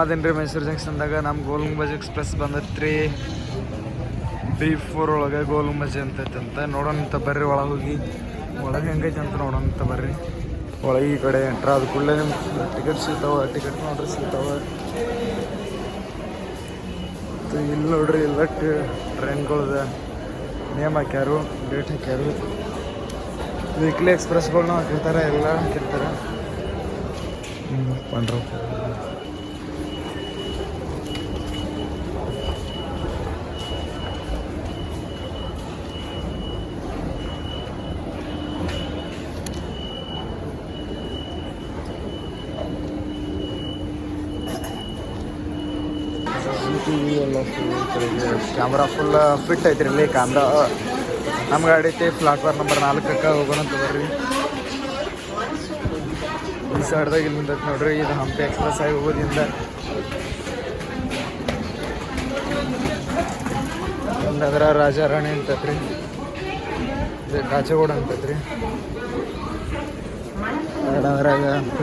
ಅದೇನ್ರಿ ಮೈಸೂರು ಜಂಕ್ಷನ್ದಾಗ ನಮ್ಮ ಗೋಲ್ Gumbaz express ಬಂದತ್ರಿ B4 ಒಳಗೆ ಗೋಲ್ ಗುಂಬಜ್ ಅಂತೈತಂತ ನೋಡೋಣಂತ ಬರ್ರಿ. ಒಳಗೆ ಹೋಗಿ ಒಳಗೆ ಹೆಂಗೈತೆ ಅಂತ ನೋಡೋಣಂತ ಬರ್ರಿ. ಒಳಗೆ ಈ ಕಡೆ ಎಂಟ್ರ್ ಆದ ಕೂಡಲೇ ನಿಮ್ಮ ಟಿಕೆಟ್ ಸಿಗ್ತಾವ, ಟಿಕೆಟ್ ನೋಡ್ರಿ ಸಿಗ್ತಾವ. ಇಲ್ಲಿ ನೋಡ್ರಿ ಎಲ್ಲ ಟ್ರೈನ್ಗಳದ ನೇಮ್ ಹಾಕ್ಯಾರು, ಡೇಟ್ ಹಾಕ್ಯಾರು. ವೀಕ್ಲಿ ಎಕ್ಸ್ಪ್ರೆಸ್ಗಳ್ನ ಹಾಕಿರ್ತಾರೆ, ಎಲ್ಲ ಹಾಕಿರ್ತಾರೆ. ಪಂಡ್ರ ಎಲ್ಲ ಕ್ಯಾಮ್ರಾ ಫುಲ್ ಫಿಟ್ ಐತ್ರಿ. ಇಲ್ಲಿ ಕ್ಯಾಮ್ರಾ ನಮ್ಮ ಗಾಡಿ ಐತಿ ಪ್ಲಾಟ್ಫಾರ್ಮ್ ನಂಬರ್ 4ಕ್ಕೆ ಹೋಗೋಣಂತ ಬರ್ರಿ. ಈ ಸೈಡ್ದಾಗ ಇಲ್ಲಿ ನಿಂತೈತೆ ನೋಡ್ರಿ. ಇದು ಹಂಪಿ ಎಕ್ಸ್ಪ್ರೆಸ್ ಆಗಿ ಹೋಗೋದ್ರಿಂದ ಇಲ್ಲಂದ್ರೆ ರಾಜಾರಾಣಿ ಅಂತೈತ್ರಿ, ಇದು ಕಾಚಗೋಡ ಅಂತೈತ್ರಿ.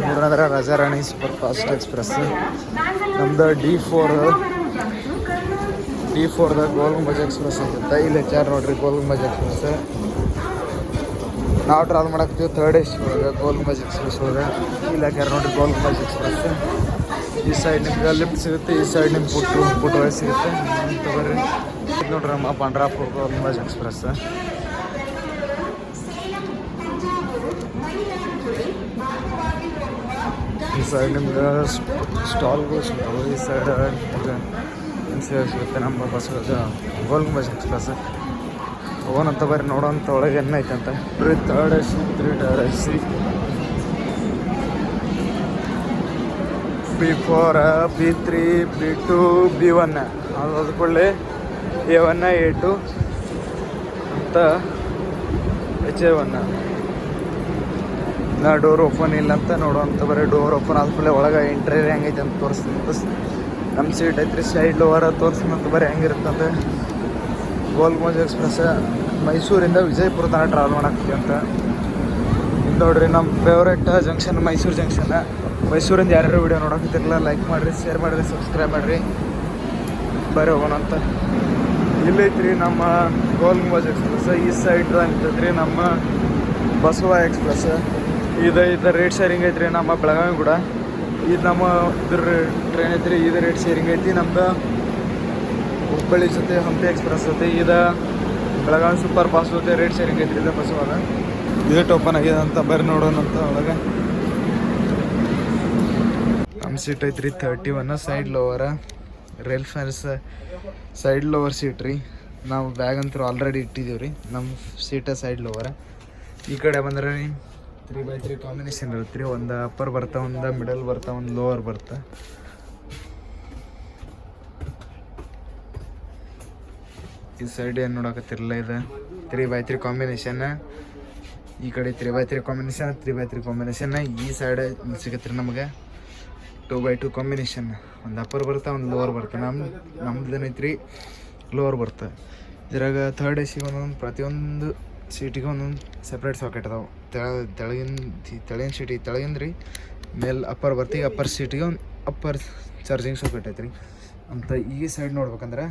ಮೂರನೇದ್ರ ರಾಜಾರಾಣಿ ಸೂಪರ್ ಫಾಸ್ಟ್ ಎಕ್ಸ್ಪ್ರೆಸ್. ನಮ್ದು D4ದಾಗ ಗೋಲ್ ಗುಂಬಜ್ ಎಕ್ಸ್ಪ್ರೆಸ್ ಅಂತ ಇಲ್ಲಿ ಹೆಚ್ಚಾರು ನೋಡ್ರಿ. ಗೋಲ್ ಗುಂಬಜ್ ಎಕ್ಸ್ಪ್ರೆಸ್ ನಾವು ಟ್ರಾವೆಲ್ ಮಾಡಾಕ್ತೀವಿ 3rd AC ಒಳಗೆ ಗೋಲ್ ಗುಂಬಜ್ ಎಕ್ಸ್ಪ್ರೆಸ್ ಒಳಗೆ. ಇಲ್ಲಿ ಹಾಕ್ಯಾರ ನೋಡ್ರಿ ಗೋಲ್ ಗುಂಬಜ್ ಎಕ್ಸ್ಪ್ರೆಸ್. ಈ ಸೈಡ್ ನಿಮ್ಗೆ ಲಿಫ್ಟ್ ಸಿಗುತ್ತೆ, ಈ ಸೈಡ್ ನಿಮ್ಗೆ ಪುಟ್ ಒಳಗೆ ಸಿಗುತ್ತೆ. ಬರ್ರಿ ನೋಡ್ರಿ ನಮ್ಮ ಪಂಡ್ರಾಪುರ ಗೋಲ್ ಗುಂಬಜ್ ಎಕ್ಸ್ಪ್ರೆಸ್. ಈ ಸೈಡ್ ನಿಮ್ಗೆ ಸ್ಟಾಲ್ಗಳು ಸಿಗ್ತಾವೆ. ಈ ಸೈಡ್ ಸಿಗುತ್ತೆ ನಮ್ಮ ಬಸ್ ಗೋಲ್ ಗುಂಬಜ್ ಎಕ್ಸ್ಪ್ರೆಸ್. ಹೋಗೋಣಂತ ಬರ್ರಿ ನೋಡೋಂಥ ಒಳಗೆ ಏನೈತೆ ಅಂತ. 3rd AC 3rd AC B4 B3 B2 B1 ಅದು ಕೂಡಲೇ A1 A2 ಅಂತ HA1 ನಾ ಡೋರ್ ಓಪನ್ ಇಲ್ಲ ಅಂತ ನೋಡುವಂಥ ಬರೀ ಡೋರ್ ಓಪನ್ ಆದ್ಮೇಲೆ ಒಳಗೆ ಎಂಟ್ರಿ ಹೆಂಗೈತೆ ಅಂತ ತೋರಿಸ್ತೀನಿ. ನಮ್ಮ ಸೀಟ್ ಐತ್ರಿ ಸೈಡ್ ಲೋವರ ತೋರಿಸ್ತೀನಂತ ಬರೀ ಹೆಂಗಿರುತ್ತಂದ್ರೆ ಗೋಲ್ ಗುಂಬಜ್ ಎಕ್ಸ್ಪ್ರೆಸ್ ಮೈಸೂರಿಂದ ವಿಜಯಪುರ ತನಕ ಟ್ರಾವೆಲ್ ಮಾಡಾಕ್ತೀವಿ ಅಂತ. ಇದು ನೋಡ್ರಿ ನಮ್ಮ ಫೇವ್ರೇಟ್ ಜಂಕ್ಷನ್ ಮೈಸೂರು ಜಂಕ್ಷನ್. ಮೈಸೂರಿಂದ ಯಾರ್ಯಾರು ವೀಡಿಯೋ ನೋಡೋಕ್ತಿರಲ್ಲ ಲೈಕ್ ಮಾಡಿರಿ, ಶೇರ್ ಮಾಡಿರಿ, ಸಬ್ಸ್ಕ್ರೈಬ್ ಮಾಡಿರಿ. ಬರೀ ಹೋಗೋಣ ಅಂತ. ಇಲ್ಲೈತ್ರಿ ನಮ್ಮ ಗೋಲ್ ಗುಂಬಜ್ ಎಕ್ಸ್ಪ್ರೆಸ್. ಈ ಸೈಡ್ ಅಂತೈತ್ರಿ ನಮ್ಮ ಬಸವ ಎಕ್ಸ್ಪ್ರೆಸ್. ಇದು ರೇಟ್ ಶೇರಿಂಗ್ ಐತ್ರಿ ನಮ್ಮ ಬೆಳಗಾವಿ ಕೂಡ. ಇದು ನಮ್ಮ ಇದ್ರ ಟ್ರೈನ್ ಐತ್ರಿ, ಇದು ರೇಟ್ ಶೇರಿಂಗ್ ಐತಿ. ನಮ್ದು ಹುಬ್ಬಳ್ಳಿ ಜೊತೆ ಹಂಪಿ ಎಕ್ಸ್ಪ್ರೆಸ್ ಜೊತೆ ಇದು ಬೆಳಗಾವಿ ಸೂಪರ್ ಫಾಸ್ಟ್ ಜೊತೆ ರೇಟ್ ಶೇರಿಂಗ್ ಐತ್ರಿ. ಇದು ಬಸವಾಗ ಗೇಟ್ ಓಪನ್ ಆಗಿದೆ ಅಂತ ಬರ್ರಿ ನೋಡೋಣ ಅಂತ. ಒಳಗೆ ನಮ್ಮ ಸೀಟ್ ಐತ್ರಿ 31 side lower rail fans side lower seat ರೀ. ನಾವು ಬ್ಯಾಗ್ ಅಂತೂ ಆಲ್ರೆಡಿ ಇಟ್ಟಿದ್ದೀವಿ ರೀ. ನಮ್ಮ ಸೀಟ ಸೈಡ್ ಲೋವರ. ಈ ಕಡೆ ಬಂದ್ರೆ 3x3 ಕಾಂಬಿನೇಷನ್ ಇರುತ್ತೆ ರೀ. ಒಂದು ಅಪ್ಪರ್ ಬರ್ತಾ, ಒಂದು ಮಿಡಲ್ ಬರ್ತಾ, ಒಂದು ಲೋವರ್ ಬರ್ತಾ. ಈ ಸೈಡ್ ಏನು ನೋಡಕತ್ತಿರಲ್ಲ, ಇದು 3x3 ಕಾಂಬಿನೇಷನ್. ಈ ಕಡೆ 3x3 ಕಾಂಬಿನೇಷನ್, 3x3 ಕಾಂಬಿನೇಷನ್. ಈ ಸೈಡ್ ಸಿಗುತ್ತೆ ರೀ ನಮಗೆ 2x2 ಕಾಂಬಿನೇಷನ್. ಒಂದು ಅಪ್ಪರ್ ಬರ್ತಾ, ಒಂದು ಲೋವರ್ ಬರ್ತಾ. ನಮ್ದು ಏನೈತ್ರಿ ಲೋವರ್ ಬರ್ತಾ. ಇದ್ರಾಗ 3rd AC ಒಂದೊಂದು ಪ್ರತಿಯೊಂದು ಸೀಟಿಗೆ ಒಂದೊಂದು ಸಪ್ರೇಟ್ ಸಾಕೆಟ್ ಅದಾವೆ. ತೆಳಗಿನ ಸೀಟಿಗೆ ತೆಳಗಿಂದ ರೀ, ಮೇಲೆ ಅಪ್ಪರ್ ಬರ್ತೀವಿ ಅಪ್ಪರ್ ಸೀಟಿಗೆ ಒಂದು ಅಪ್ಪರ್ ಚಾರ್ಜಿಂಗ್ ಸಾಕೆಟ್ ಐತ್ರಿ ಅಂತ. ಈ ಸೈಡ್ ನೋಡ್ಬೇಕಂದ್ರೆ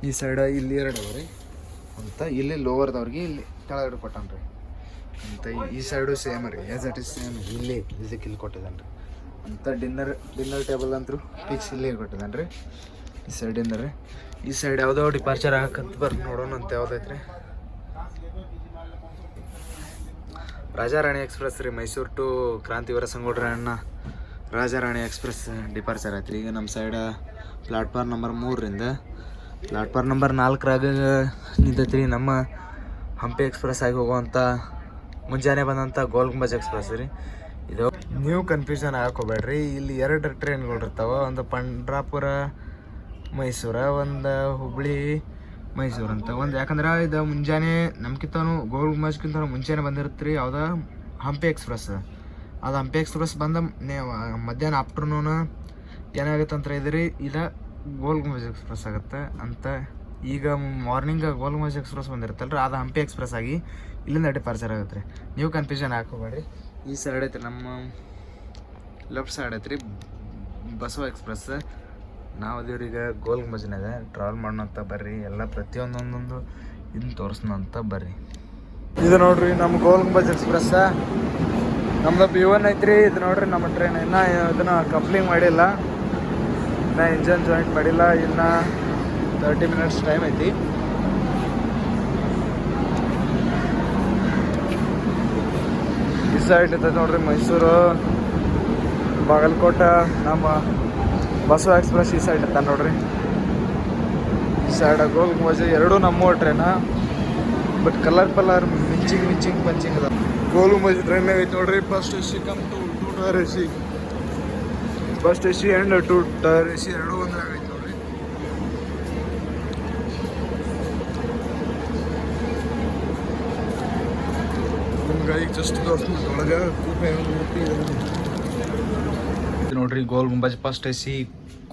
ಈ ಸೈಡ್ ಇಲ್ಲಿ 2 ಅದಾವೆ ರೀ ಅಂತ. ಇಲ್ಲಿ ಲೋವರ್ದವ್ರಿಗೆ ಇಲ್ಲಿ ಕೆಳಗಡೆ ಕೊಟ್ಟಾನ್ರಿ ಅಂತ. ಈ ಸೈಡು ಸೇಮ್ ರೀ, ಆ್ಯಸ್ ಇಟ್ ಈಸ್ ಸೇಮ್. ಇಲ್ಲಿ ಇದಕ್ಕೆ ಇಲ್ಲಿ ಕೊಟ್ಟಿದ್ದಾನೆ ರೀ ಅಂತ. ಡಿನ್ನರ್ ಟೇಬಲ್ ಅಂತೂ ಫಿಕ್ಸ್ ಇಲ್ಲೇ ಕೊಟ್ಟಿದ್ದಾನೆ ರೀ. ಈ ಸೈಡಿಂದ ರೀ. ಈ ಸೈಡ್ ಯಾವುದೋ ಡಿಪಾರ್ಚರ್ ಹಾಕಂತ ಬರ್ರಿ ನೋಡೋಣ ಅಂತ. ಯಾವುದೈತೆ ರೀ ರಾಜಾರಾಣಿ ಎಕ್ಸ್ಪ್ರೆಸ್ ರೀ. Mysuru to Krantiveera Sangolli Rajarani express departure ಆಯ್ತು ರೀ. ಈಗ ನಮ್ಮ ಸೈಡ ಪ್ಲಾಟ್ಫಾರ್ಮ್ ನಂಬರ್ 3ರಿಂದ ಪ್ಲಾಟ್ಫಾರ್ಮ್ ನಂಬರ್ 4ರಾಗ ನಿಂತೈತಿ ರೀ ನಮ್ಮ ಹಂಪಿ ಎಕ್ಸ್ಪ್ರೆಸ್ ಆಗಿ ಹೋಗುವಂಥ ಮುಂಜಾನೆ ಬಂದಂಥ ಗೋಲ್ ಗುಂಬಜ್ ಎಕ್ಸ್ಪ್ರೆಸ್ ರೀ ಇದು. ನೀವು ಕನ್ಫ್ಯೂಷನ್ ಹಾಕೋಬೇಡ್ರಿ. ಇಲ್ಲಿ 2 ಟ್ರೈನ್ಗಳು ಇರ್ತಾವೆ. ಒಂದು ಪಂಡ್ರಾಪುರ ಮೈಸೂರು, ಒಂದು ಹುಬ್ಬಳ್ಳಿ ಮೈಸೂರು ಅಂತ. ಒಂದು ಯಾಕಂದ್ರೆ ಇದು ಮುಂಜಾನೆ ನಮ್ಗಿಂತನೂ ಗೋಲ್ ಗುಂಬಜ್ಗಿಂತ ಮುಂಚೆನೇ ಬಂದಿರುತ್ತೆ ರೀ. ಯಾವುದೋ ಹಂಪಿ ಎಕ್ಸ್ಪ್ರೆಸ್. ಅದು ಹಂಪಿ ಎಕ್ಸ್ಪ್ರೆಸ್ ಬಂದ ಮಧ್ಯಾಹ್ನ ಆಫ್ಟರ್ನೂನ್ ಏನಾಗುತ್ತೆ ಅಂತ ಇದ್ರಿ, ಇದು ಗೋಲ್ ಗುಂಬಜ್ ಎಕ್ಸ್ಪ್ರೆಸ್ ಆಗುತ್ತೆ ಅಂತ. ಈಗ ಮಾರ್ನಿಂಗ್ ಗೋಲ್ ಗುಂಬಜ್ ಎಕ್ಸ್ಪ್ರೆಸ್ ಬಂದಿರುತ್ತಲ್ಲ ರೀ, ಅದು ಹಂಪಿ ಎಕ್ಸ್ಪ್ರೆಸ್ ಆಗಿ ಇಲ್ಲಿಂದ ಡಿಪಾರ್ಚರ್ ಆಗುತ್ತೆ ರೀ. ನೀವು ಕನ್ಫ್ಯೂಷನ್ ಹಾಕೋಬೇಡ್ರಿ. ಈ ಸೈಡ್ ಐತೆ ನಮ್ಮ ಲೆಫ್ಟ್ ಸೈಡ್ ಐತೆ ರೀ ಬಸವ ಎಕ್ಸ್ಪ್ರೆಸ್. ನಾವು ಅದೇವ್ರೀಗ ಗೋಲ್ ಗುಂಬಜ್ನಾಗ ಟ್ರಾವೆಲ್ ಮಾಡೋಣಂತ ಬರ್ರಿ. ಎಲ್ಲ ಪ್ರತಿಯೊಂದೊಂದೊಂದು ಇನ್ನು ತೋರಿಸ್ನಂತ ಬರ್ರಿ. ಇದು ನೋಡ್ರಿ ನಮ್ಮ ಗೋಲ್ ಗುಂಬಜ್ ಎಕ್ಸ್ಪ್ರೆಸ್. ನಮ್ದು B1 ಐತ್ರಿ. ಇದು ನೋಡ್ರಿ ನಮ್ಮ ಟ್ರೈನ್ ಇನ್ನೂ ಇದನ್ನು ಕಂಪ್ಲೀಟ್ ಮಾಡಿಲ್ಲ, ಇನ್ನೂ ಇಂಜನ್ ಜಾಯಿಂಟ್ ಮಾಡಿಲ್ಲ. ಇನ್ನು 30 ಮಿನಿಟ್ಸ್ ಟೈಮ್ ಐತಿ. ಈ ಸೈಡ್ ಇರ್ತೈತೆ ನೋಡ್ರಿ ಮೈಸೂರು, ಬಾಗಲಕೋಟೆ. ನಮ್ಮ ಬಸವ ಎಕ್ಸ್ಪ್ರೆಸ್ ಈ ಸೈಡ್ ಇರ್ತಾನೆ ನೋಡ್ರಿ. ಈ ಸೈಡ್ ಗೋಲ್ ಗುಂಬಜ್ ಎರಡೂ ನಮ್ಮ ಟ್ರೈನ, ಬಟ್ ಕಲರ್ ಮಿಂಚಿಂಗ್ ಪಂಚಿಂಗ್ ಅದ. ಗೋಲ್ ಗುಂಬಜ್ ಟ್ರೈನ್ ಐತಿ ನೋಡ್ರಿ. First AC come to 2 tier AC. First AC and 2 tier AC ಎರಡೂ ಒಂದ್ರಾಗ ಐತಿ ನೋಡ್ರಿ. ನಿಮ್ಗೆ ಈಗ ಜಸ್ಟ್ ತೋರಿಸ್ತೀನಿ ಒಳಗೆ ಕೂಪೆ ನೋಡ್ರಿ. Gol Gumbaz first AC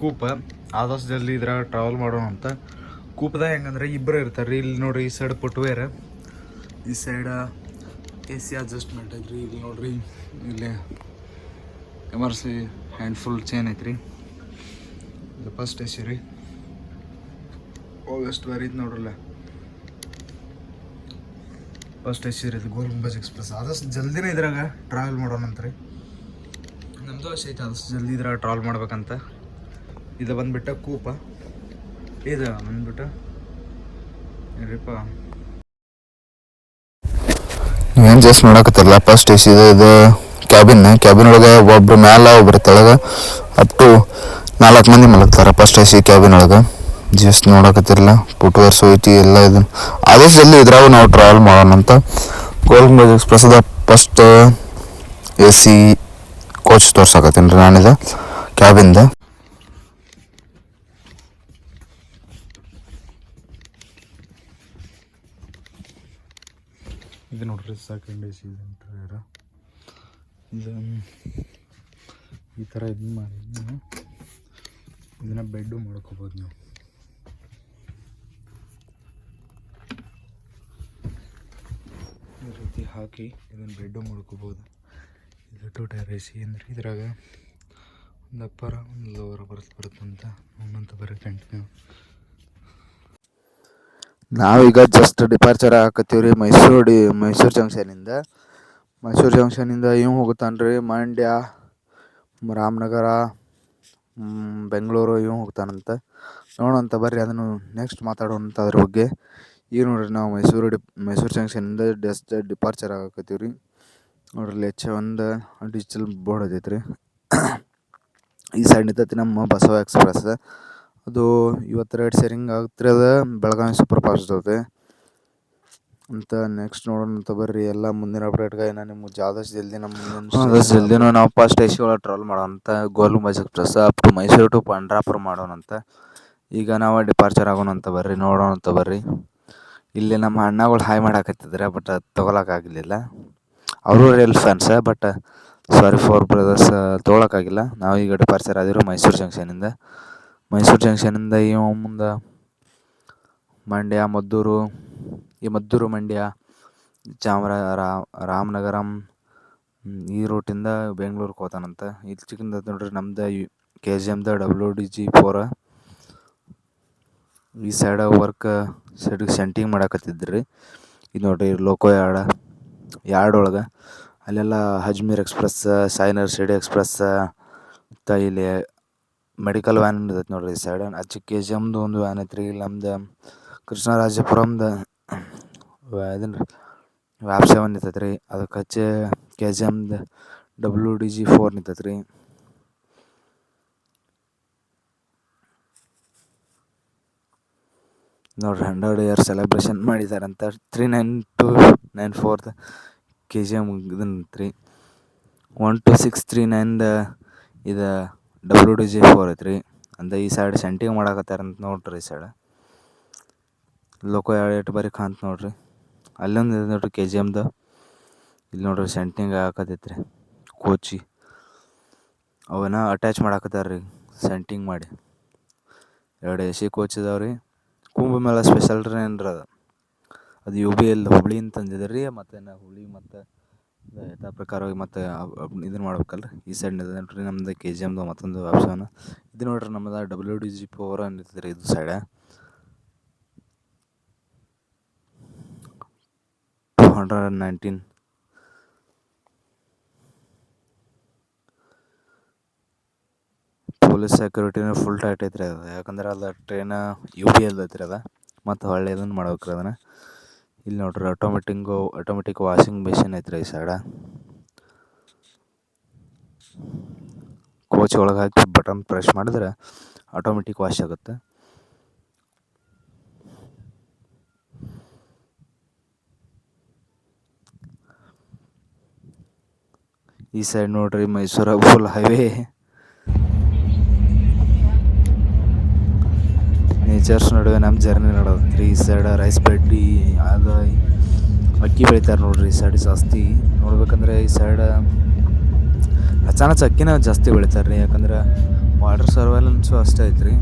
ಕೂಪ. ಆದಷ್ಟು ಜಲ್ದಿ ಇದ್ರಾಗ ಟ್ರಾವೆಲ್ ಮಾಡೋಣ ಅಂತ. ಕೂಪದಾಗ ಹೆಂಗಂದ್ರೆ ಇಬ್ಬರು ಇರ್ತಾರೆ ರೀ. ಇಲ್ಲಿ ನೋಡ್ರಿ ಈ ಸೈಡ್ ಫುಟ್ವೇರ್, ಈ ಸೈಡ್ AC ಅಡ್ಜಸ್ಟ್ಮೆಂಟ್ ಐತ್ರಿ. ಇಲ್ಲಿ ನೋಡ್ರಿ ಇಲ್ಲಿ ಎಮರ್ಸಿ ಹ್ಯಾಂಡ್ಫುಲ್ ಚೇನ್ ಐತ್ರಿ. ಇದು ಫಸ್ಟ್ AC ರೀ. ಎಷ್ಟು ಬೇರೆ ಐತೆ ನೋಡ್ರಲ್ಲ, ಫಸ್ಟ್ AC ರೀ ಇದು ಗೋಲ್ ಗುಂಬಜ್ ಎಕ್ಸ್ಪ್ರೆಸ್. ಆದಷ್ಟು ಜಲ್ದಿನೇ ಇದ್ರಾಗ ಟ್ರಾವೆಲ್ ಮಾಡೋಣ ಅಂತ್ರಿ. ನಮ್ಮದು ಆಸೆ ಐತೆ ಆದಷ್ಟು ಜಲ್ದಿ ಇದ್ರಾಗ ಟ್ರಾವೆಲ್ ಮಾಡ್ಬೇಕಂತ. ಇದು ಬಂದ್ಬಿಟ್ಟು ಕೂಪ. ಇದು ಬಂದ್ಬಿಟ್ಟು ಏನ್ರಿಪ್ಪ, ನೀವೇನು ಜಸ್ಟ್ ನೋಡಕತ್ತಿರಲ್ಲ ಫಸ್ಟ್ AC ಇದು ಕ್ಯಾಬಿನ್ ಒಳಗೆ ಒಬ್ರು ಮ್ಯಾಲೆ ಒಬ್ರು ತೆಳಗೆ ಅಪ್ ಟು 4 ಮಂದಿ ಮಲಗ್ತಾರೆ ಫಸ್ಟ್ AC ಕ್ಯಾಬಿನ್ ಒಳಗೆ. ಜಸ್ಟ್ ನೋಡಕತ್ತಿರಲ್ಲ ಫುಟ್ವೇರ್ಸ್ ಐತಿ ಎಲ್ಲ. ಇದು ಆದಷ್ಟು ಜಲ್ದಿ ಇದ್ರಾಗ ನಾವು ಟ್ರಾವೆಲ್ ಮಾಡೋಣ ಅಂತ Gol Gumbaz ಎಕ್ಸ್ಪ್ರೆಸ್ದ first AC coach ತೋರ್ಸಕತ್ತೀನಿ ರೀ ನಾನಿದು ಕ್ಯಾಬಿನ್ದ. ಇದು ನೋಡ್ರಿ ಸೆಕೆಂಡ್ AC ಇಂಟೀರಿಯರ್. ಇದು ಈ ಥರ ಇದು ಮಾಡಿ ಇದನ್ನು ಬೆಡ್ಡು ಮಾಡ್ಕೋಬೋದು ನೀವು. ಈ ರೀತಿ ಹಾಕಿ ಇದನ್ನು ಬೆಡ್ಡು ಮಾಡ್ಕೋಬೋದು. ಇದು 2 ಟೈರ್ AC ಅಂದ್ರೆ ಇದ್ರಾಗ ಒಂದು ಅಪ್ಪರ ಒಂದು ಲೋವರ ಬರುತ್ತಂತ ನೋಡಂತ ಬರೀ ಕಂಟಿನ್ಯೂ. ನಾವೀಗ ಜಸ್ಟ್ ಡಿಪಾರ್ಚರ್ ಹಾಕತ್ತೀವಿ ರೀ ಮೈಸೂರು ಜಂಕ್ಷನಿಂದ ಇವು ಹೋಗುತ್ತಾನೆ ರೀ ಮಂಡ್ಯ, ರಾಮನಗರ, ಬೆಂಗಳೂರು ಇವು ಹೋಗ್ತಾನಂತ. ನೋಡೋಂತ ಬರ್ರಿ, ಅದನ್ನು ನೆಕ್ಸ್ಟ್ ಮಾತಾಡೋಣಂತ ಅದ್ರ ಬಗ್ಗೆ. ಈಗ ನೋಡ್ರಿ ನಾವು ಮೈಸೂರು ಜಂಕ್ಷನಿಂದ ಜಸ್ಟ್ ಡಿಪಾರ್ಚರ್ ಆಗಕತ್ತೀವಿ ರೀ. ನೋಡ್ರಿ H1 ಡಿಜಿಟಲ್ ಬೋರ್ಡ್ ಅದೈತೆ ರೀ. ಈ ಸೈಡ್ ನಿಂತೈತಿ ನಮ್ಮ ಬಸವ ಎಕ್ಸ್ಪ್ರೆಸ್. ಅದು ಇವತ್ತು ರೈಡ್ ಶೇರಿಂಗ್ ಆಗ್ತಿರಿ. ಅದು ಬೆಳಗಾವಿ ಸೂಪರ್ ಫಾಸ್ಟ್ ಐತೆ ಅಂತ. ನೆಕ್ಸ್ಟ್ ನೋಡೋಣ ಅಂತ ಬರ್ರಿ. ಎಲ್ಲ ಮುಂದಿನ ಅಪ್ಡೇಟ್ಗೆ ನಾನು ನಿಮ್ಗೆ ಆದಷ್ಟು ಜಲ್ದಿನೂ ನಾವು ಫಸ್ಟ್ AC ಒಳಗೆ ಟ್ರಾವೆಲ್ ಮಾಡೋಣಂತ Gol Gumbaz express up to Mysuru to Pandharpur ಮಾಡೋಣಂತ. ಈಗ ನಾವು ಡಿಪಾರ್ಚರ್ ಆಗೋಣ ಅಂತ ಬರ್ರಿ, ನೋಡೋಣ ಅಂತ ಬರ್ರಿ. ಇಲ್ಲಿ ನಮ್ಮ ಅಣ್ಣಗಳು ಹಾಯ್ ಮಾಡಾಕತ್ತಿದ್ರೆ, ಬಟ್ ಅದು ತೊಗೊಳಕ್ಕಾಗಲಿಲ್ಲ. ಅವರು real fans, but sorry for brothers ತೊಗೊಳಕ್ಕಾಗಿಲ್ಲ. ನಾವು ಈಗ ಡಿಪಾರ್ಚರ್ ಆದಿರೋ ಮೈಸೂರು ಜಂಕ್ಷನಿಂದ ಇವ ಮುಂದೆ ಮಂಡ್ಯ, ಮದ್ದೂರು ಮಂಡ್ಯ, ರಾಮನಗರಂ ಈ ರೂಟಿಂದ ಬೆಂಗ್ಳೂರಿಗೆ ಹೋಗ್ತಾನಂತ. ಇಲ್ಲಿ ಚಿಕ್ಕಂದ ನೋಡ್ರಿ ನಮ್ದು KGMದ WDG4. ಈ ಸೈಡ್ ವರ್ಕ್ ಸೈಡಿಗೆ ಸೆಂಟಿಂಗ್ ಮಾಡಾಕತ್ತಿದ್ರಿ. ಇದು ನೋಡ್ರಿ ಲೋಕೋ ಯಾರ್ಡ್ ಒಳಗೆ ಅಲ್ಲೆಲ್ಲ ಅಜ್ಮೀರ್ ಎಕ್ಸ್ಪ್ರೆಸ್, ಸಾಯಿನಗರ್ ಶಿರ್ಡಿ ಎಕ್ಸ್ಪ್ರೆಸ್, ಮತ್ತು ಇಲ್ಲಿ ಮೆಡಿಕಲ್ ವ್ಯಾನ್ ಇರ್ತೈತೆ ನೋಡ್ರಿ. ಈ ಸೈಡ್ ಆಚೆ KGMದು ಒಂದು ವ್ಯಾನ್ ಐತ್ರಿ. ಇಲ್ಲಿ ನಮ್ದು ಕೃಷ್ಣರಾಜಪುರಂದು ಇದನ್ನು ವ್ಯಾಪ್7 ನಿಂತೈತೆ ರೀ. ಅದಕ್ಕೆ ಹಚ್ಚೆ KGMದು WDG4 ನಿಂತೈತೆ ರೀ. ನೋಡ್ರಿ 100 ಇಯರ್ ಸೆಲೆಬ್ರೇಷನ್ ಮಾಡಿದಾರಂತ. 39294 KGM ಇದನ್ನ ರೀ. 12639 ಇದು WDG4 ಐತ್ರಿ. ಅಂದ್ರೆ ಈ ಸೈಡ್ ಸೆಂಟಿಂಗ್ ಮಾಡಾಕತ್ತಾರಂತ ನೋಡ್ರಿ. ಈ ಸೈಡ್ ಲೋಕೋ ಎಷ್ಟು ಬರೀ ಕಾಂತ ನೋಡ್ರಿ. ಅಲ್ಲೊಂದು ಇದೆ ನೋಡ್ರಿ KGMದು. ಇಲ್ಲಿ ನೋಡ್ರಿ ಸೆಂಟಿಂಗ್ ಹಾಕತೈತ್ರಿ ಕೋಚಿ. ಅವನ್ನ ಅಟ್ಯಾಚ್ ಮಾಡಾಕತ್ತಾರ ರೀ ಸೆಂಟಿಂಗ್ ಮಾಡಿ. 2 AC ಕೋಚ್ ಇದಾವೆ ರೀ. ಕುಂಭಮೇಳ ಸ್ಪೆಷಲ್ ಟ್ರೈನ್ ರೀ ಅದು. UBL ಹುಬ್ಳಿ ಅಂತಂದಿದೆ ರೀ. ಮತ್ತು ಹುಬ್ಳಿ ಮತ್ತು ಯಥಾ ಪ್ರಕಾರವಾಗಿ ಮತ್ತೆ ಇದನ್ನು ಮಾಡ್ಬೇಕಲ್ರಿ. ಈ ಸೈಡ್ ನೋಡ್ರಿ ನಮ್ದು KGMದು ಮತ್ತೊಂದು ಆಪ್ಷನ್ ಇದು ನೋಡ್ರಿ ನಮ್ಮದು WDG4 ಅನ್ನಿರ್ತದೆ ಇದು ಸೈಡ 219 ಪೊಲೀಸ್ ಸೆಕ್ಯೂರಿಟಿನೂ ಫುಲ್ ಟೈಟ್ ಐತ್ರಿ ಅದು. ಯಾಕಂದ್ರೆ ಅದು ಟ್ರೈನ್ UP ಐತ್ರಿ ಅದು. ಮತ್ತು ಹೊಳ್ಳಿ ಇದನ್ನು ಮಾಡ್ಬೇಕ್ರಿ ಅದನ್ನು. ಇಲ್ಲಿ ನೋಡ್ರಿ ಆಟೋಮೆಟಿಕ್ ವಾಷಿಂಗ್ ಮೆಷಿನ್ ಐತ್ರಿ ಈ ಸೈಡ. ಕೋಚ್ ಒಳಗೆ ಹಾಕಿ ಬಟನ್ ಪ್ರೆಸ್ ಮಾಡಿದ್ರೆ ಆಟೋಮೆಟಿಕ್ ವಾಶ್ ಆಗುತ್ತೆ. ಈ ಸೈಡ್ ನೋಡ್ರಿ ಮೈಸೂರು ಫುಲ್ ಹೈವೇ ನೇಚರ್ಸ್ ನಡುವೆ ನಮ್ಮ ಜರ್ನಿ ನಡೆದತ್ರಿ. ಈ ಸೈಡ್ ರೈಸ್ ಪೆಡ್ಡಿ ಅದು ಅಕ್ಕಿ ಬೆಳಿತಾರೆ ನೋಡ್ರಿ. ಈ ಸೈಡ್ ಜಾಸ್ತಿ ನೋಡ್ಬೇಕಂದ್ರೆ ಈ ಸೈಡ್ ಅಚಾನಕ್ ಅಕ್ಕಿನ ಜಾಸ್ತಿ ಬೆಳಿತಾರೆ ರೀ. ಯಾಕಂದ್ರೆ ವಾಟರ್ ಸರ್ವೈಲೆನ್ಸು ಅಷ್ಟೇ ಐತ್ರಿ.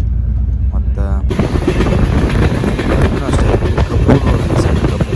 ಮತ್ತು ಅಷ್ಟೇ ಐತ್ರಿ. ಕಬ್ಬು ನೋಡ್ರಿ ಈ ಸೈಡ್ ಕಬ್ಬು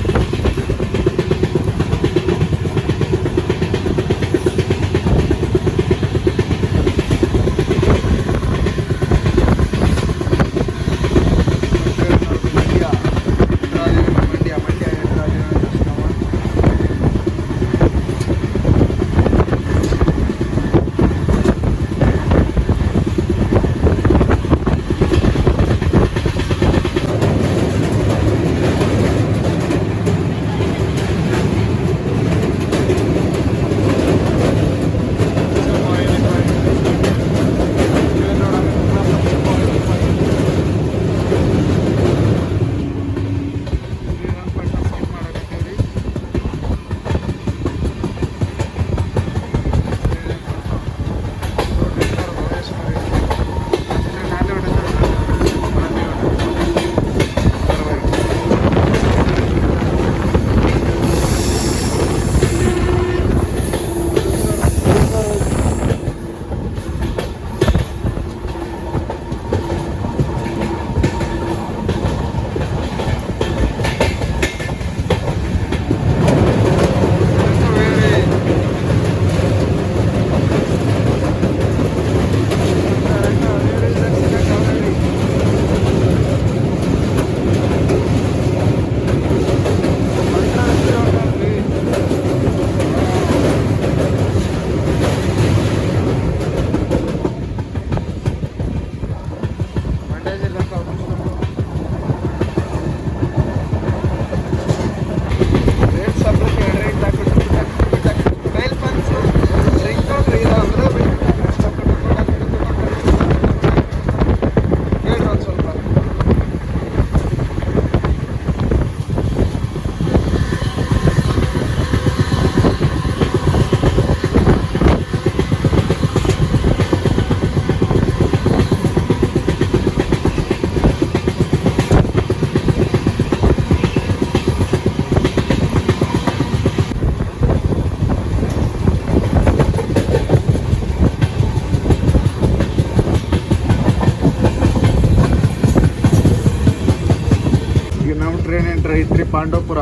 ಟ್ರೈನ್ ಎಂಟ್ರ್ ಐತ್ರಿ ಪಾಂಡವಪುರ.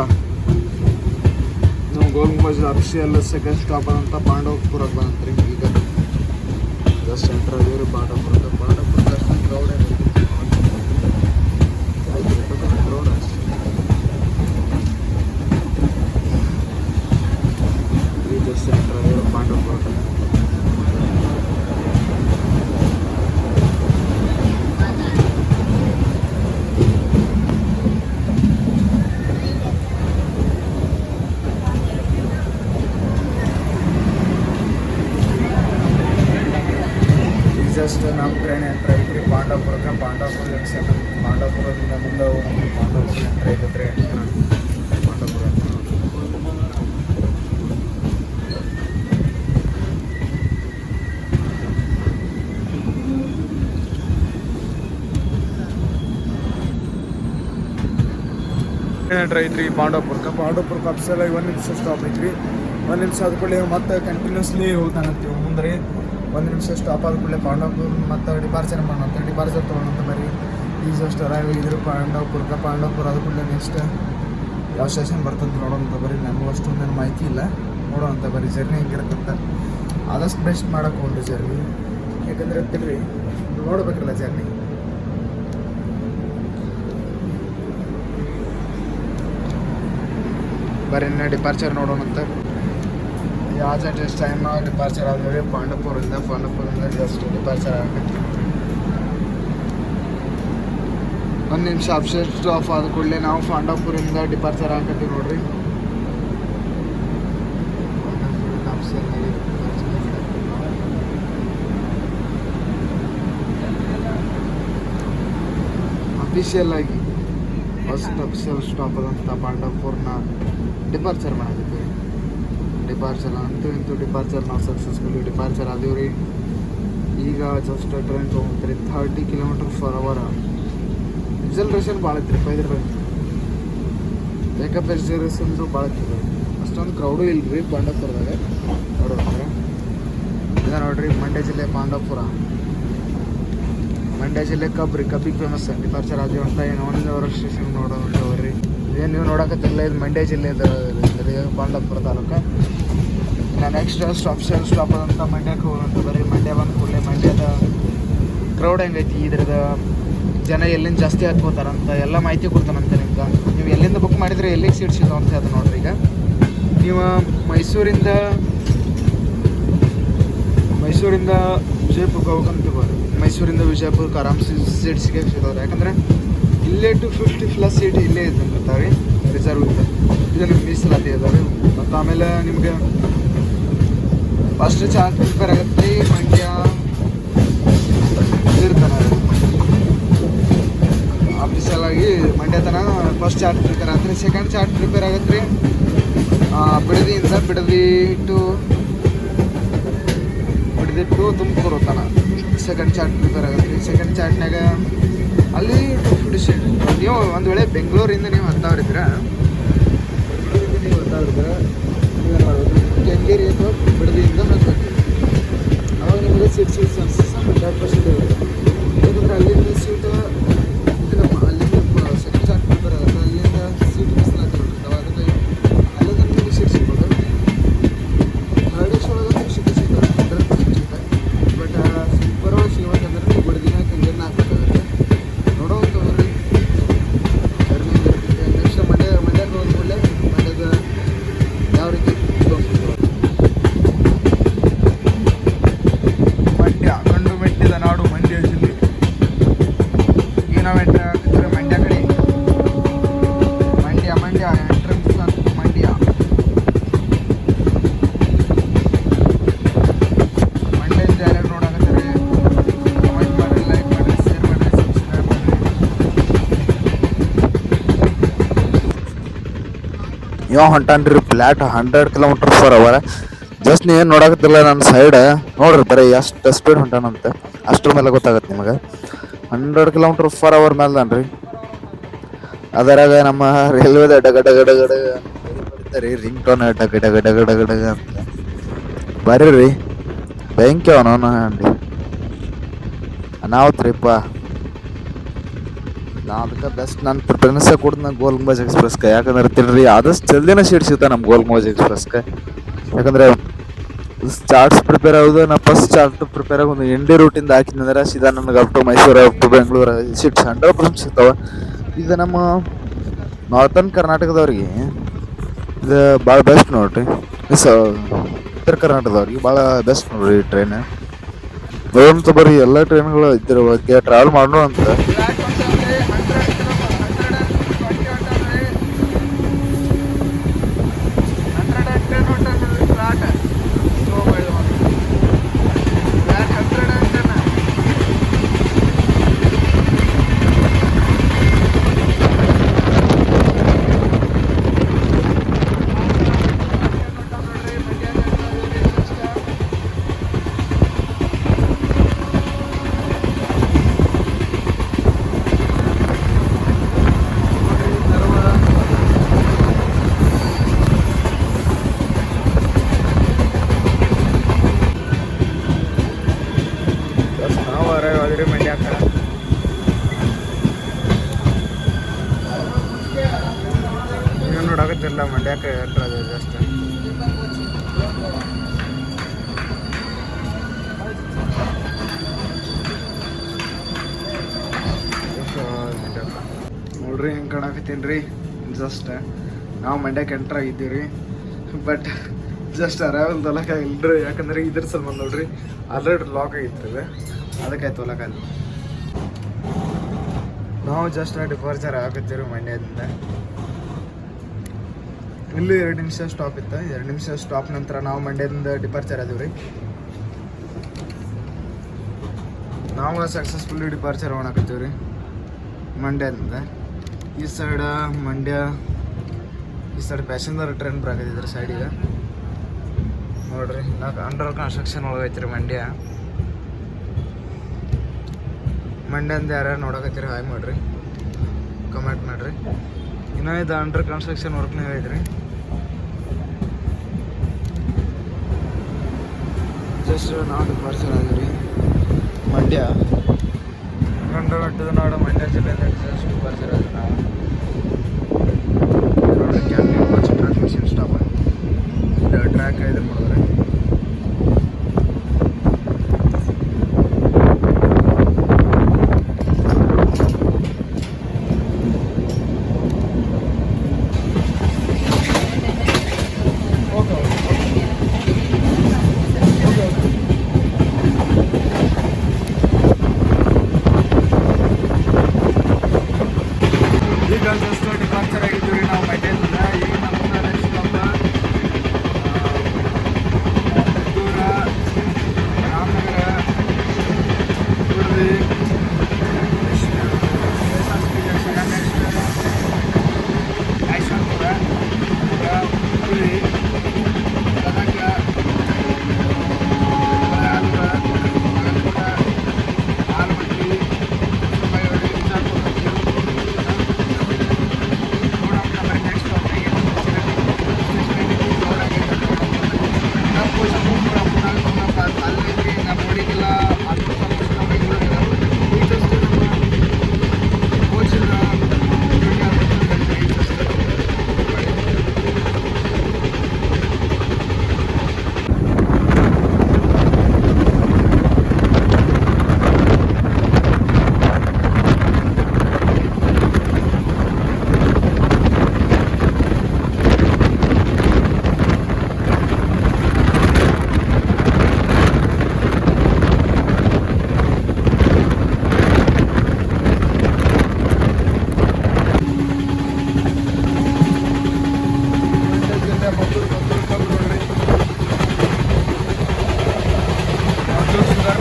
ನಾವು ಗೋಲ್ಗುಂಬಜ್ ಅಫಿಷಿಯಲ್ ಸೆಕೆಂಡ್ ಸ್ಟಾಪ್ ಅಂತ ಪಾಂಡವಪುರಕ್ಕೆ ಬಂತ್ರಿ. ಈಗ ಜಸ್ಟ್ ಎಂಟ್ರ್ ಅದೀವಿ ರೀ ಪಾಂಡವಪುರಕ್ಕೆ. ಅಷ್ಟು ಕ್ರೌಡ್ ಕ್ರೌಡ್ ಅಷ್ಟೇ. ಜಸ್ಟ್ ಎಂಟ್ರ್ ಅದೀವಿ ಪಾಂಡವಪುರಕ್ಕೆ. ಜಸ್ಟ್ ನಮ್ಮ ಟ್ರೈನ್ ಎಂಟ್ರ್ ಐತ್ರಿ ಪಾಂಡವಪುರಕ್ಕೆ. ಪಾಂಡವಪುರ ಜಂಕ್ಷನ್ ಪಾಂಡವಪುರದಿಂದ ಮುಂದೆ ಹೋಗಿ ಪಾಂಡವಪುರ ಎಂಟ್ರ್ ಐತೈತ್ರಿ. ಪಾಂಡವಪುರ ಎಂಟ್ರ್ ಐತ್ರಿ ಪಾಂಡವಪುರಕ್ಕೆ ಅಫ್ಸಲಾಗಿ 1 ನಿಮಿಷ ಸ್ಟಾಪ್ ಐತ್ರಿ. 1 ನಿಮಿಷ ಆದ ಕೂಡಲೇ ಮತ್ತೆ ಕಂಟಿನ್ಯೂಸ್ಲಿ ಹೋಗ್ತಾನಂತೀವಿ ಮುಂದೆ. 1 ನಿಮಿಷ ಸ್ಟಾಪ್ ಆದ ಕೂಡಲೇ ಪಾಂಡವಪುರ ಮತ್ತು ಡಿಪಾರ್ಚರ್ ಮಾಡೋಣ. ಡಿಪಾರ್ಚರ್ ತೊಗೊಳಂತ ಬರೀ ಈಗ ಜಸ್ಟ್ ಅರೈವ್ ಆಗಿದ್ರು ಪಾಂಡವಪುರ ಆದ ಕೂಡಲೇ ನೆಕ್ಸ್ಟ್ ಯಾವ ಸ್ಟೇಷನ್ ಬರ್ತಂತ ನೋಡೋಂತ ಬರೀ ನನಗೂ ಅಷ್ಟೊಂದೇನು ಮಾಹಿತಿ ಇಲ್ಲ. ನೋಡೋವಂಥ ಬರೀ ಜರ್ನಿ ಹೆಂಗಿರುತ್ತಂತ ಆದಷ್ಟು ಬೆಸ್ಟ್ ಮಾಡೋಕೆ ಒಂದು ಜರ್ನಿ, ಯಾಕಂದರೆ ತಿಳ್ರಿ ನೋಡ್ಬೇಕಲ್ಲ ಜರ್ನಿ. ಬರೀ ಡಿಪಾರ್ಚರ್ ನೋಡೋಣಂತ. ಆಜ ಜಸ್ಟ್ ಟೈಮ್ ಡಿಪಾರ್ಚರ್ ಆದ್ಮೇಲೆ ಪಾಂಡವಪುರದಿಂದ ಜಸ್ಟ್ ಡಿಪಾರ್ಚರ್ ಆಗಬೇಕು. ಒಂದು ನಿಮಿಷ ಆಫ್ಸೆಟ್ ಸ್ಟಾಪ್ ಆದ ಕೂಡಲೇ ನಾವು ಪಾಂಡವಪುರದಿಂದ ಡಿಪಾರ್ಚರ್ ಹಾಕತ್ತೀವಿ ನೋಡ್ರಿ. ಅಫಿಷಿಯಲ್ ಆಗಿ ಫಸ್ಟ್ ಅಫಿಷಿಯಲ್ ಸ್ಟಾಪ್ ಆದಂಥ ಪಾಂಡವಪುರನ ಡಿಪಾರ್ಚರ್ ಮಾಡಿದ್ವಿ. ಡಿಪಾರ್ಚರ್ ಅಂತೂ ಡಿಪಾರ್ಚರ್ ನಾವು ಸಕ್ಸಸ್ಫುಲಿ ಡಿಪಾರ್ಚರ್ ಆದೀವಿ ರೀ. ಈಗ ಜಸ್ಟ್ ಟ್ರೈನ್ ತೊಗೊಂಡ್ರಿ 30 km/h. ರಿಸರ್ವೇಷನ್ ಭಾಳ ಐತ್ರಿ ಇದ್ರದಾಗ, ಬೇಕಪ್ ರಿಸರ್ವೇಷನ್ಸು ಭಾಳ ಐತ್ರಿ. ಅಷ್ಟೊಂದು ಕ್ರೌಡು ಇಲ್ಲ ರೀ ಪಾಂಡವಪುರದಾಗ. ನೋಡ್ಬೇಕ್ರೆ ಇದು ನೋಡ್ರಿ ಮಂಡ್ಯ ಜಿಲ್ಲೆ ಪಾಂಡವಪುರ. ಮಂಡ್ಯ ಜಿಲ್ಲೆ ಕಬ್ಬಿಗೆ ಫೇಮಸ್ ಡಿಪಾರ್ಚರ್ ಆದೀವಿ ಅಂತ ಏನು ಒಂದು ಸ್ಟೇಷನ್ ನೋಡೋರಿ. ಏನು ನೀವು ನೋಡೋಕತ್ತಿಲ್ಲ, ಇದು ಮಂಡ್ಯ ಜಿಲ್ಲೆದ ಪಾಂಡವಪುರ ತಾಲೂಕು. ಇನ್ನು ನೆಕ್ಸ್ಟ್ ಸ್ಟಾಪ್ ಆದಂಥ ಮಂಡ್ಯಕ್ಕೆ ಹೋಗೋಂಥ. ಬರೀ ಮಂಡ್ಯ ಬಂದ ಕೂಡಲೇ ಮಂಡ್ಯದ ಕ್ರೌಡ್ ಹೆಂಗೈತಿ, ಇದ್ರದ ಜನ ಎಲ್ಲಿಂದ ಜಾಸ್ತಿ ಹಾಕ್ಕೋತಾರಂತ ಎಲ್ಲ ಮಾಹಿತಿ ಕೊಡ್ತಾನಂತೆ ನಿಮ್ಗೆ. ನೀವು ಎಲ್ಲಿಂದ ಬುಕ್ ಮಾಡಿದರೆ ಎಲ್ಲಿಗೆ ಸೀಟ್ ಸಿಗ್ತಾವ ಅಂತ ಹೇಳ್ತಾರೆ ನೋಡ್ರಿ. ಈಗ ನೀವು ಮೈಸೂರಿಂದ ವಿಜಯಪುರಕ್ಕೆ ಹೋಗ್ಬೇಕಂತ ತಗೋರಿ. ಮೈಸೂರಿಂದ ವಿಜಯಪುರಕ್ಕೆ ಆರಾಮ್ ಸೀಟ್ ಸಿಗೋದು, ಯಾಕಂದರೆ ಇಲ್ಲೇ 250+ ಸೀಟ್ ಇಲ್ಲೇ ಇದ್ದಾವೆ ರಿಸರ್ವ್ ಇದೆ. ಇದು ನಿಮ್ಗೆ ಮೀಸಲಾತಿ ಇದಾವೆ. ಮತ್ತು ಆಮೇಲೆ ನಿಮ್ಗೆ ಫಸ್ಟ್ ಚಾರ್ಜ್ ಪ್ರಿಪೇರ್ ಆಗುತ್ತೆ ಮಂಡ್ಯ ಇರ್ತಾನೆ ಆಫೀಸಲ್ ಆಗಿ ಮಂಡ್ಯ ತನ ಫಸ್ಟ್ ಚಾರ್ಜ್ ಪ್ರಿಪೇರ್ ಆಗುತ್ತೆ. ಸೆಕೆಂಡ್ ಚಾರ್ಜ್ ಪ್ರಿಪೇರ್ ಆಗುತ್ತೆ ರೀ ಬಿಡದಿ ಟು ತುಮಕೂರು ತನ ಸೆಕೆಂಡ್ ಚಾರ್ಟ್ ಪ್ರಿಪೇರ್ ಆಗುತ್ತೆ ರೀ. ಸೆಕೆಂಡ್ ಚಾರ್ಟ್ನಾಗ ಅಲ್ಲಿ 250 ಸೀಟ್. ನೀವು ಒಂದು ವೇಳೆ ಬೆಂಗಳೂರಿಂದ ನೀವು ಹತ್ತವ್ರಿದ್ರೆ ನೀವು ಏನು ಮಾಡ್ಬೋದು, ಕೆಂಗೇರಿ ಅಥವಾ ಬಿಡದಿಯಿಂದ ಹತ್ತಬೇಕು. ಅವಾಗ ನಿಮಗೆ ಸೀಟ್ ಚಾನ್ಸಸ್ 100% ಇರುತ್ತೆ. ಯಾಕಂದರೆ ಅಲ್ಲಿಂದ ಸೀಟು ಅಲ್ಲಿಂದ ಸೆಕೆಂಡ್ ಚಾರ್ಟ್ ಪ್ರಿಪೇರ್ ಆಗುತ್ತೆ, ಅಲ್ಲಿಂದ ಸೀಟ್ ಮೀಸಲಾತಿ ಇರ್ತವೆ. ಅದಕ್ಕೆ ಅಲ್ಲಿಂದ ನಿಮಗೆ ಸೀಟ್ ಸಿಗ್ಬೋದು. ಥರ್ಡ್ ಏಸ್ ಒಳಗೆ ಸಿಗುತ್ತೆ 100% ಸಿಗುತ್ತೆ. ಬಟ್ ಸ್ಲೀಪರ್ ಒಳಗೆ ಸಿಗ್ಬೇಕಂದ್ರೆ ನೀವು ಬಿಡದಿನ ಕೆಂಗೇರಿನ ಹಾಕ್ಬೇಕಾಗುತ್ತೆ. ನೋಡೋವಂಥ ಹೋಗ್ರಿ ಜರ್ನಿ ಇರುತ್ತೆ. ನೆಕ್ಸ್ಟ್ ಮಂಡ್ಯಕ್ಕೆ ಹೋದ್ಮೇಲೆ ಮಂಡ್ಯದ ಯಾವ ರೀತಿ ಮಂಡ್ಯ ಗಂಡು ಮೆಟ್ಟಿದ ನಾಡು ಮಂಡ್ಯ ಜಿಲ್ಲೆ. ಈಗ ನಾವು ಎಂಟ್ರಿ ಆಗ್ತಿದ್ರೆ ಮಂಡ್ಯ ಕಡೆ. ಮಂಡ್ಯ ಎಂಟ್ರೆನ್ಸ್ ಅಂತ ಮಂಡ್ಯ ಜಾರಿ ನೋಡಾಕತ್ತೀರಿ. ಕಮೆಂಟ್ ಮಾಡಿರಿ, ಲೈಕ್ ಮಾಡಿರಿ, ಶೇರ್ ಮಾಡಿರಿ, ಸಬ್ಸ್ಕ್ರೈಬ್ ಮಾಡಿರಿ. ಇವ ಹೊಂಟಾನ್ರಿ ಫ್ಲಾಟ್ 100 km/h. ಜಸ್ಟ್ ನೀವೇನು ನೋಡಕತ್ತಿಲ್ಲ ನನ್ನ ಸೈಡ್ ನೋಡ್ರಿ, ಬರೀ ಎಷ್ಟು ಸ್ಪೀಡ್ ಹೊಂಟಾನಂತ. ಅಷ್ಟ್ರ ಮೇಲೆ ಗೊತ್ತಾಗತ್ತೆ ನಿಮಗೆ. 100 km/h ಮೇಲ್ದಾನ್ರಿ. ಅದರಾಗ ನಮ್ಮ ರೈಲ್ವೆದ ಡಗಡ ರೀ ರಿಂಗ್ ಟೋನ್ ಡಗಡ ಅಂತ ಬರ್ರಿ ರೀ. ಬೆಂಕಿ ಅವನವನ ಅಂಡಿ ಅನಾವತ್ರಿಪ್ಪ. ನಾ ಅದಕ್ಕೆ ಬೆಸ್ಟ್ ನಾನು ಪ್ರಿಫರೆನ್ಸೇ ಕೊಡ್ದು ನಾನು ಗೋಲ್ ಗುಂಬಜ್ ಎಕ್ಸ್ಪ್ರೆಸ್ಗೆ. ಯಾಕಂದ್ರೆ ತಿಳ್ರಿ ಆದಷ್ಟು ಜಲ್ದಿನ ಸೀಟ್ ಸಿಗ್ತಾವೆ ನಮ್ಮ ಗೋಲ್ ಗುಂಬಜ್ ಎಕ್ಸ್ಪ್ರೆಸ್ಗೆ. ಯಾಕಂದರೆ ಚಾರ್ಟ್ಸ್ ಪ್ರಿಪೇರ್ ಆಗೋದು, ನಾ ಫಸ್ಟ್ ಚಾರ್ಟ್ ಪ್ರಿಪೇರ್ ಆಗಿ ಒಂದು ಇಂಡಿ ರೂಟಿಂದ ಹಾಕಿದ್ರೆ ಸೀದಾ ನನಗೆ up to Mysuru, up to Bengaluru seats 100% ಸಿಗ್ತಾವೆ. ಇದು ನಮ್ಮ ನಾರ್ತನ್ ಕರ್ನಾಟಕದವ್ರಿಗೆ ಇದು ಭಾಳ ಬೆಸ್ಟ್ ನೋಡ್ರಿ. ಉತ್ತರ ಕರ್ನಾಟಕದವ್ರಿಗೆ ಭಾಳ ಬೆಸ್ಟ್ ನೋಡ್ರಿ ಈ ಟ್ರೈನ್. ಬರೋಂತ ಬರೀ ಎಲ್ಲ ಟ್ರೈನ್ಗಳು ಇದ್ರ ಬಗ್ಗೆ ಟ್ರಾವೆಲ್ ಮಾಡೋಣ ಅಂತ. ನೋಡಾಕತ್ತಿಲ್ಲ ಮಂಡ್ಯಕ್ಕೆ ಜಾಸ್ತಿ ನೋಡ್ರಿ ಹೆಂಗೆ ಕಾಣಕತ್ತೀನಿ ರೀ. ಜಸ್ಟ್ ನಾವು ಮಂಡ್ಯಕ್ಕೆ ಎಂಟ್ರ್ ಆಗಿದ್ದೀವಿ ರೀ. ಬಟ್ ಜಸ್ಟ್ ಅರೈವಲ್ ತೊಲಕಾಗಿಲ್ಲ ರೀ, ಯಾಕಂದ್ರೆ ಇದ್ರ ಸಲ ನೋಡ್ರಿ ಆಲ್ರೆಡಿ ಲಾಕ್ ಆಗಿತ್ತು ರೀ, ಅದಕ್ಕೆ ತೊಲಕಾಗಿಲ್ಲ. ನಾವು ಜಸ್ಟ್ ಡಿಪಾರ್ಚರ್ ಆಗತ್ತೀವಿ ಮಂಡ್ಯದಿಂದ. ಇಲ್ಲಿ 2 ನಿಮಿಷ ಸ್ಟಾಪ್ ಇತ್ತು. 2 ನಿಮಿಷ ಸ್ಟಾಪ್ ನಂತರ ನಾವು ಮಂಡ್ಯದಿಂದ ಡಿಪಾರ್ಚರ್ ಆದೀವಿ ರೀ. ನಾವು ಸಕ್ಸಸ್ಫುಲ್ಲಿ ಡಿಪಾರ್ಚರ್ ಮಾಡಕತ್ತೀವಿ ರೀ ಮಂಡ್ಯದಿಂದ. ಈ ಸೈಡ್ ಮಂಡ್ಯ, ಈ ಸೈಡ್ ಪ್ಯಾಸೆಂಜರ್ ಟ್ರೈನ್ ಬರಾಕೈತಿ ಇದ್ರ ಸೈಡಿಗೆ ನೋಡ್ರಿ. ಅಂಡರ್ ಕನ್ಸ್ಟ್ರಕ್ಷನ್ ಒಳಗೈತಿ ರೀ ಮಂಡ್ಯ. ಮಂಡ್ಯದಿಂದ ಯಾರ್ಯಾರು ನೋಡಕತ್ತೀರಿ ಹಾಯ್ ಮಾಡಿರಿ, ಕಮೆಂಟ್ ಮಾಡಿರಿ. ಇನ್ನೂ ಇದು ಅಂಡರ್ ಕನ್ಸ್ಟ್ರಕ್ಷನ್ ವರ್ಕ್ನಾಗ ಐತ್ರಿ. ಜಸ್ಟ್ ನಾವು ಡಿಪಾರ್ಚರ್ ಆಗಿರಿ ಮಂಡ್ಯ. ಗಂಟದ ನಾಡು ಮಂಡ್ಯ ಜಿಲ್ಲೆಯಿಂದ ಜಸ್ಟ್ ಡಿಪಾರ್ಚರ್ ಆದ್ರಿ ನಾವು. ನೋಡ್ರಿ cabin watch transmission stop track ಇದು ಮಾಡಿದ್ರೆ. ಈಗ ಜಸ್ಟ್ ಡಿಪಾರ್ಚರ್ ಆಗಿದ್ದೀವಿ ರೀ ನಾವು ಮಂಡ್ಯದಿಂದ. ಈಗ ನಮ್ಮ ನೆಕ್ಸ್ಟ್ ಸ್ಟಾಪ್ ದೂರ ರಾಮನಗರ, ಹುಡುಗಿ, ನೆಕ್ಸ್ಟ್ ಯಶವಂತಪುರ, ಹುಳಿ, ಗದಗ, ಆಲಮಟ್ಟಿ,